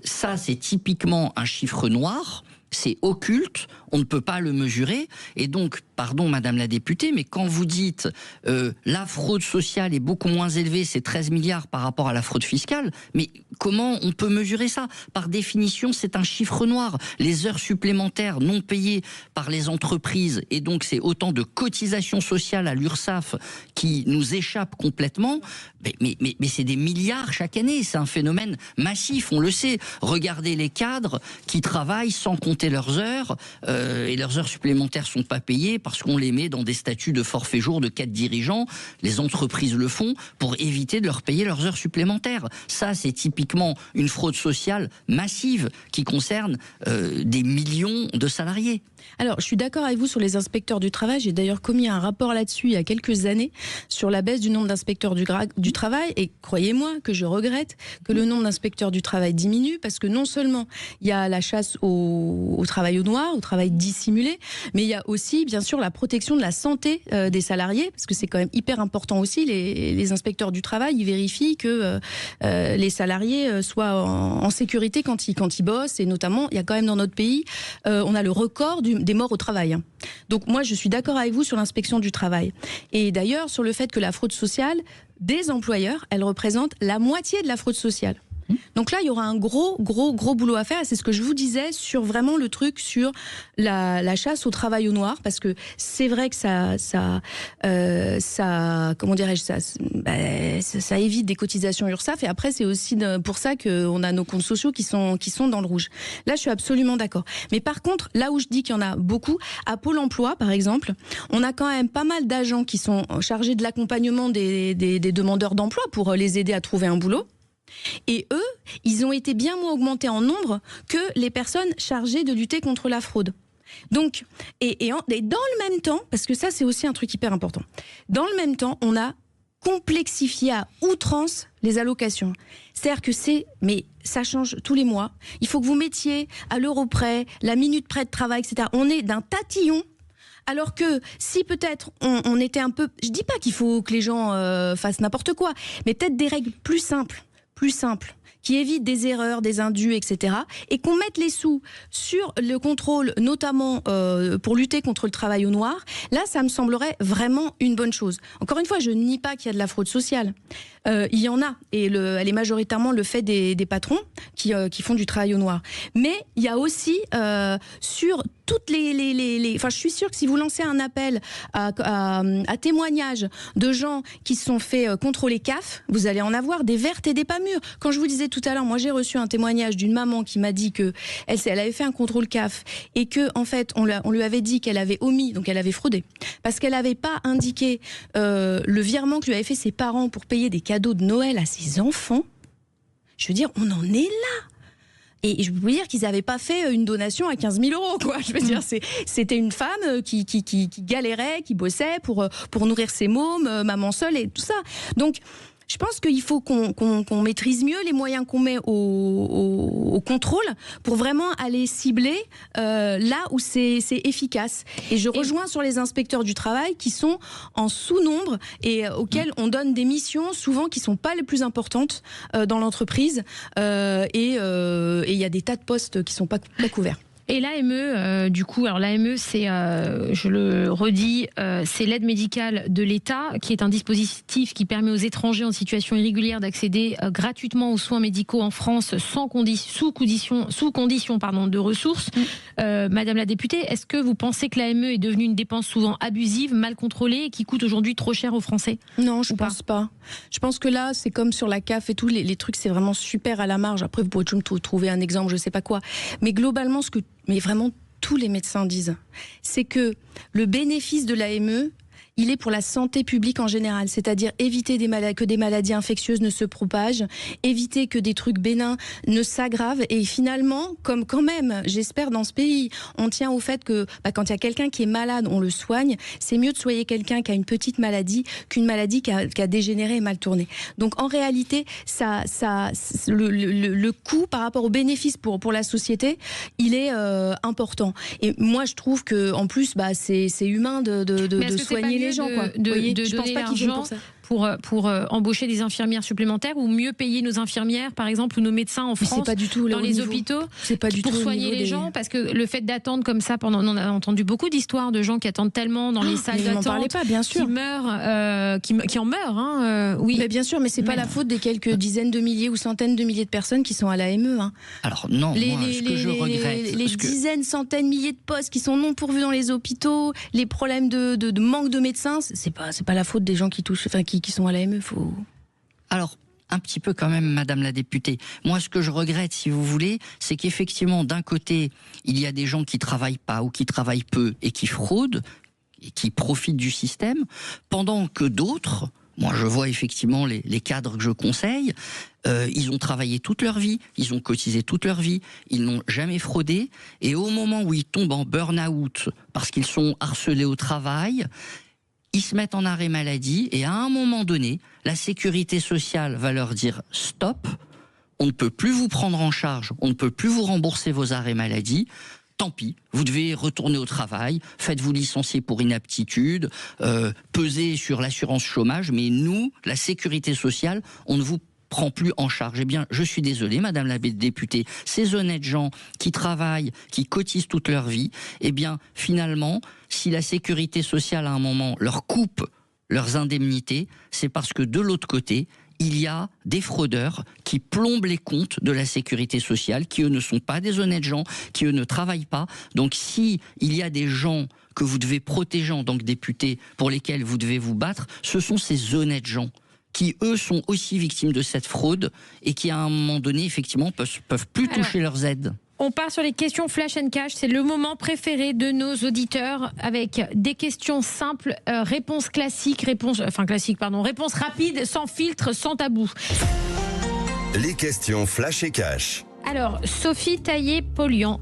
Speaker 6: Ça, c'est typiquement un chiffre noir. C'est occulte, on ne peut pas le mesurer. Et donc, pardon madame la députée, mais quand vous dites la fraude sociale est beaucoup moins élevée, c'est 13 milliards par rapport à la fraude fiscale, mais comment on peut mesurer ça? Par définition, c'est un chiffre noir. Les heures supplémentaires non payées par les entreprises, et donc c'est autant de cotisations sociales à l'URSSAF qui nous échappent complètement, mais c'est des milliards chaque année, c'est un phénomène massif, on le sait. Regardez les cadres qui travaillent sans compter compter leurs heures, et leurs heures supplémentaires sont pas payées parce qu'on les met dans des statuts de forfait jour de 4 dirigeants. Les entreprises le font pour éviter de leur payer leurs heures supplémentaires. Ça, c'est typiquement une fraude sociale massive qui concerne des millions de salariés.
Speaker 10: Alors, je suis d'accord avec vous sur les inspecteurs du travail. J'ai d'ailleurs commis un rapport là-dessus il y a quelques années sur la baisse du nombre d'inspecteurs du travail. Et croyez-moi que je regrette que le nombre d'inspecteurs du travail diminue parce que non seulement il y a la chasse au travail au noir, au travail dissimulé, mais il y a aussi, bien sûr, la protection de la santé des salariés parce que c'est quand même hyper important aussi. Les inspecteurs du travail, ils vérifient que les salariés soient en sécurité quand ils bossent. Et notamment, il y a quand même dans notre pays, on a le record des morts au travail. Donc moi, je suis d'accord avec vous sur l'inspection du travail. Et d'ailleurs, sur le fait que la fraude sociale des employeurs, elle représente la moitié de la fraude sociale. Donc là, il y aura un gros boulot à faire. C'est ce que je vous disais sur vraiment le truc sur la chasse au travail au noir, parce que c'est vrai que ça comment dirais-je, ça évite des cotisations URSSAF. Et après, c'est aussi pour ça qu'on a nos comptes sociaux qui sont dans le rouge. Là, je suis absolument d'accord. Mais par contre, là où je dis qu'il y en a beaucoup, à Pôle emploi, par exemple, on a quand même pas mal d'agents qui sont chargés de l'accompagnement des demandeurs d'emploi pour les aider à trouver un boulot. Et eux, ils ont été bien moins augmentés en nombre que les personnes chargées de lutter contre la fraude. Donc, et dans le même temps, parce que ça c'est aussi un truc hyper important, dans le même temps, on a complexifié à outrance les allocations. C'est-à-dire que mais ça change tous les mois. Il faut que vous mettiez à l'euro près, la minute près de travail, etc. On est d'un tatillon. Alors que si peut-être on était un peu... Je dis pas qu'il faut que les gens fassent n'importe quoi, mais peut-être des règles plus simples, qui évitent des erreurs, des indus, etc. Et qu'on mette les sous sur le contrôle, notamment pour lutter contre le travail au noir. Là, ça me semblerait vraiment une bonne chose. Encore une fois, je ne nie pas qu'il y a de la fraude sociale. Il y en a, et elle est majoritairement le fait des patrons qui font du travail au noir. Mais il y a aussi sur toutes enfin, je suis sûre que si vous lancez un appel à témoignage de gens qui se sont fait contrôler CAF, vous allez en avoir des vertes et des pas mûres. Quand je vous disais tout à l'heure, moi j'ai reçu un témoignage d'une maman qui m'a dit que elle avait fait un contrôle CAF et que en fait on lui avait dit qu'elle avait omis, donc elle avait fraudé, parce qu'elle n'avait pas indiqué le virement que lui avaient fait ses parents pour payer des cadeaux de Noël à ses enfants. Je veux dire, on en est là. Et je peux vous dire qu'ils n'avaient pas fait une donation à 15 000 €, quoi. Je veux dire, c'était une femme qui galérait, qui bossait pour nourrir ses mômes, maman seule et tout ça. Donc, je pense qu'il faut qu'on maîtrise mieux les moyens qu'on met au contrôle pour vraiment aller cibler là où c'est efficace. Et je rejoins sur les inspecteurs du travail qui sont en sous-nombre et auxquels on donne des missions souvent qui ne sont pas les plus importantes dans l'entreprise. Et il y a des tas de postes qui ne sont pas couverts.
Speaker 3: Et l'AME, du coup, alors l'AME, c'est, je le redis, c'est l'aide médicale de l'État, qui est un dispositif qui permet aux étrangers en situation irrégulière d'accéder gratuitement aux soins médicaux en France sous condition de ressources. Madame la députée, est-ce que vous pensez que l'AME est devenue une dépense souvent abusive, mal contrôlée et qui coûte aujourd'hui trop cher aux Français?
Speaker 10: Non, je pense pas. Je pense que là, c'est comme sur la CAF et tout, les trucs, c'est vraiment super à la marge. Après, vous pourrez toujours trouver un exemple, je sais pas quoi. Mais globalement, mais vraiment tous les médecins disent, c'est que le bénéfice de l'AME, il est pour la santé publique en général, c'est-à-dire éviter que des maladies infectieuses ne se propagent, éviter que des trucs bénins ne s'aggravent, et finalement, comme quand même, j'espère dans ce pays, on tient au fait que quand il y a quelqu'un qui est malade, on le soigne, c'est mieux de soigner quelqu'un qui a une petite maladie qu'une maladie qui a dégénéré et mal tourné. Donc en réalité, le coût par rapport au bénéfice pour la société, il est important. Et moi, je trouve que en plus, c'est humain de soigner les gens, quoi.
Speaker 3: Je pense pas qu'ils viennent pour ça. Pour embaucher des infirmières supplémentaires ou mieux payer nos infirmières, par exemple, ou nos médecins en France,
Speaker 10: pas du tout
Speaker 3: dans les hôpitaux, pour soigner les gens, parce que le fait d'attendre comme ça, on a entendu beaucoup d'histoires de gens qui attendent tellement dans les salles d'attente, qui meurent, qui en meurent. Oui.
Speaker 10: Mais bien sûr, mais c'est pas la faute des quelques dizaines de milliers ou centaines de milliers de personnes qui sont à l'AME. Hein.
Speaker 6: Alors non, ce que je regrette,
Speaker 10: les dizaines, centaines, milliers de postes qui sont non pourvus dans les hôpitaux, les problèmes de manque de médecins, c'est pas la faute des gens qui touchent, qui sont à l'AME.
Speaker 6: Alors, un petit peu quand même, Madame la députée. Moi, ce que je regrette, si vous voulez, c'est qu'effectivement, d'un côté, il y a des gens qui travaillent pas ou qui travaillent peu et qui fraudent, et qui profitent du système, pendant que d'autres, moi je vois effectivement les cadres que je conseille, ils ont travaillé toute leur vie, ils ont cotisé toute leur vie, ils n'ont jamais fraudé, et au moment où ils tombent en burn-out parce qu'ils sont harcelés au travail, ils se mettent en arrêt maladie, et à un moment donné, la sécurité sociale va leur dire « stop, on ne peut plus vous prendre en charge, on ne peut plus vous rembourser vos arrêts maladie », tant pis, vous devez retourner au travail, faites-vous licencier pour inaptitude, pesez sur l'assurance chômage, mais nous, la sécurité sociale, on ne vous prend plus en charge. Eh bien, je suis désolé, Madame la députée, ces honnêtes gens qui travaillent, qui cotisent toute leur vie, eh bien, finalement, si la sécurité sociale, à un moment, leur coupe leurs indemnités, c'est parce que de l'autre côté, il y a des fraudeurs qui plombent les comptes de la sécurité sociale, qui eux ne sont pas des honnêtes gens, qui eux ne travaillent pas. Donc si il y a des gens que vous devez protéger en tant que député, pour lesquels vous devez vous battre, ce sont ces honnêtes gens qui eux sont aussi victimes de cette fraude et qui à un moment donné effectivement peuvent plus toucher leurs aides.
Speaker 3: On part sur les questions flash and cash. C'est le moment préféré de nos auditeurs, avec des questions simples, réponses rapides, sans filtre, sans tabou.
Speaker 2: Les questions flash et cash.
Speaker 3: Alors, Sophie Taillé-Polian,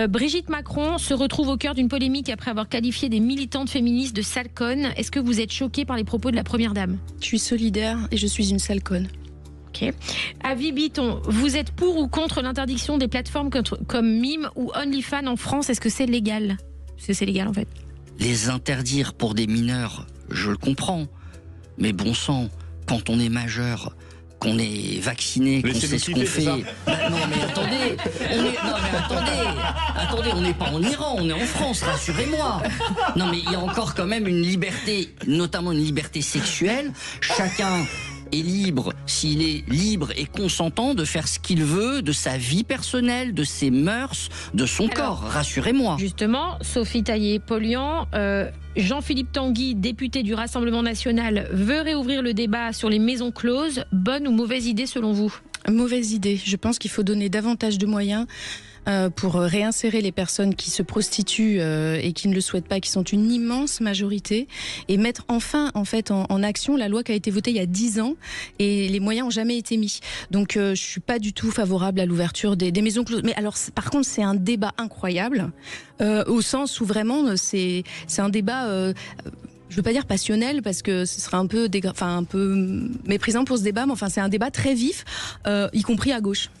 Speaker 3: Brigitte Macron se retrouve au cœur d'une polémique après avoir qualifié des militantes féministes de sale connes. Est-ce que vous êtes choquée par les propos de la Première Dame ?
Speaker 10: Je suis solidaire et je suis une sale conne.
Speaker 3: Ok. Avis Biton, vous êtes pour ou contre l'interdiction des plateformes comme Mime ou OnlyFans en France ? Est-ce que c'est légal ? Est-ce que c'est légal en fait ?
Speaker 6: Les interdire pour des mineurs, je le comprends. Mais bon sang, quand on est majeur, qu'on est vacciné, qu'on sait ce qu'on fait... Bah non mais attendez, on n'est pas en Iran, on est en France, rassurez-moi. Non mais il y a encore quand même une liberté, notamment une liberté sexuelle. Chacun est libre, s'il est libre et consentant, de faire ce qu'il veut, de sa vie personnelle, de ses mœurs, de son corps, rassurez-moi.
Speaker 3: Justement, Sophie Taillé-Polian, Jean-Philippe Tanguy, député du Rassemblement national, veut réouvrir le débat sur les maisons closes. Bonne ou mauvaise idée selon vous ?
Speaker 10: Mauvaise idée. Je pense qu'il faut donner davantage de moyens pour réinsérer les personnes qui se prostituent et qui ne le souhaitent pas, qui sont une immense majorité, et mettre enfin en action la loi qui a été votée il y a 10 ans, et les moyens n'ont jamais été mis. Donc je suis pas du tout favorable à l'ouverture des maisons closes. Mais alors par contre c'est un débat incroyable, au sens où vraiment c'est un débat... je veux pas dire passionnel parce que ce serait un peu méprisant pour ce débat, mais enfin c'est un débat très vif, y compris à gauche.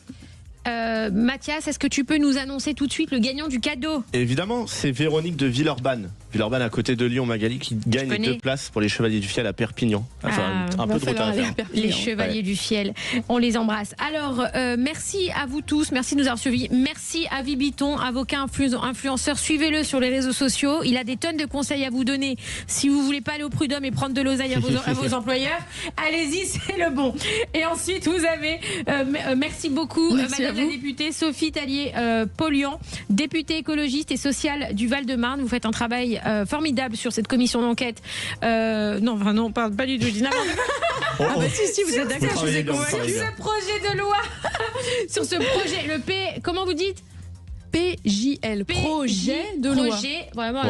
Speaker 3: Mathias, est-ce que tu peux nous annoncer tout de suite le gagnant du cadeau ?
Speaker 4: Évidemment, c'est Véronique de Villeurbanne. Villeurbanne à côté de Lyon, Magali, qui gagne 2 places pour les Chevaliers du Fiel à Perpignan. Enfin, un peu de retard à faire.
Speaker 3: Les Chevaliers du Fiel, on les embrasse. Alors, merci à vous tous, merci de nous avoir suivis. Merci à Vibiton, avocat influenceur. Suivez-le sur les réseaux sociaux. Il a des tonnes de conseils à vous donner. Si vous voulez pas aller au prud'homme et prendre de l'oseille à vos employeurs, allez-y, c'est le bon. Et ensuite, vous avez, merci beaucoup, Madame la députée Sophie Taillé-Polian, députée écologiste et sociale du Val-de-Marne. Vous faites un travail formidable sur cette commission d'enquête. Non, pas du tout. Je dis n'importe quoi.
Speaker 10: Ah bah si, vous êtes d'accord, je vous ai convaincu.
Speaker 3: Sur ce projet de loi, sur ce projet, le P, comment vous dites ?
Speaker 10: PJL, projet de loi.
Speaker 3: Vraiment,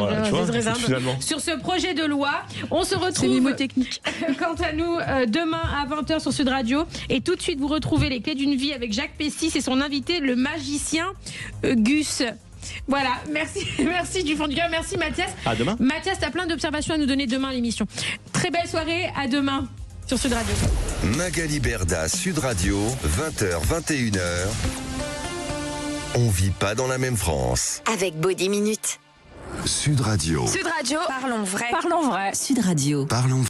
Speaker 4: finalement.
Speaker 3: Sur ce projet de loi, on se retrouve.
Speaker 10: C'est mnémotechnique.
Speaker 3: Quant à nous, demain à 20h sur Sud Radio. Et tout de suite, vous retrouvez les clés d'une vie avec Jacques Pessis et son invité, le magicien Gus. Voilà, merci du fond du cœur, merci Mathias.
Speaker 4: À demain.
Speaker 3: Mathias, t'as plein d'observations à nous donner demain à l'émission. Très belle soirée, à demain sur Sud Radio.
Speaker 2: Magali Berda, Sud Radio, 20h, 21h. On vit pas dans la même France.
Speaker 1: Avec Body Minute.
Speaker 2: Sud Radio.
Speaker 1: Sud Radio. Parlons vrai.
Speaker 11: Parlons vrai. Sud Radio.
Speaker 2: Parlons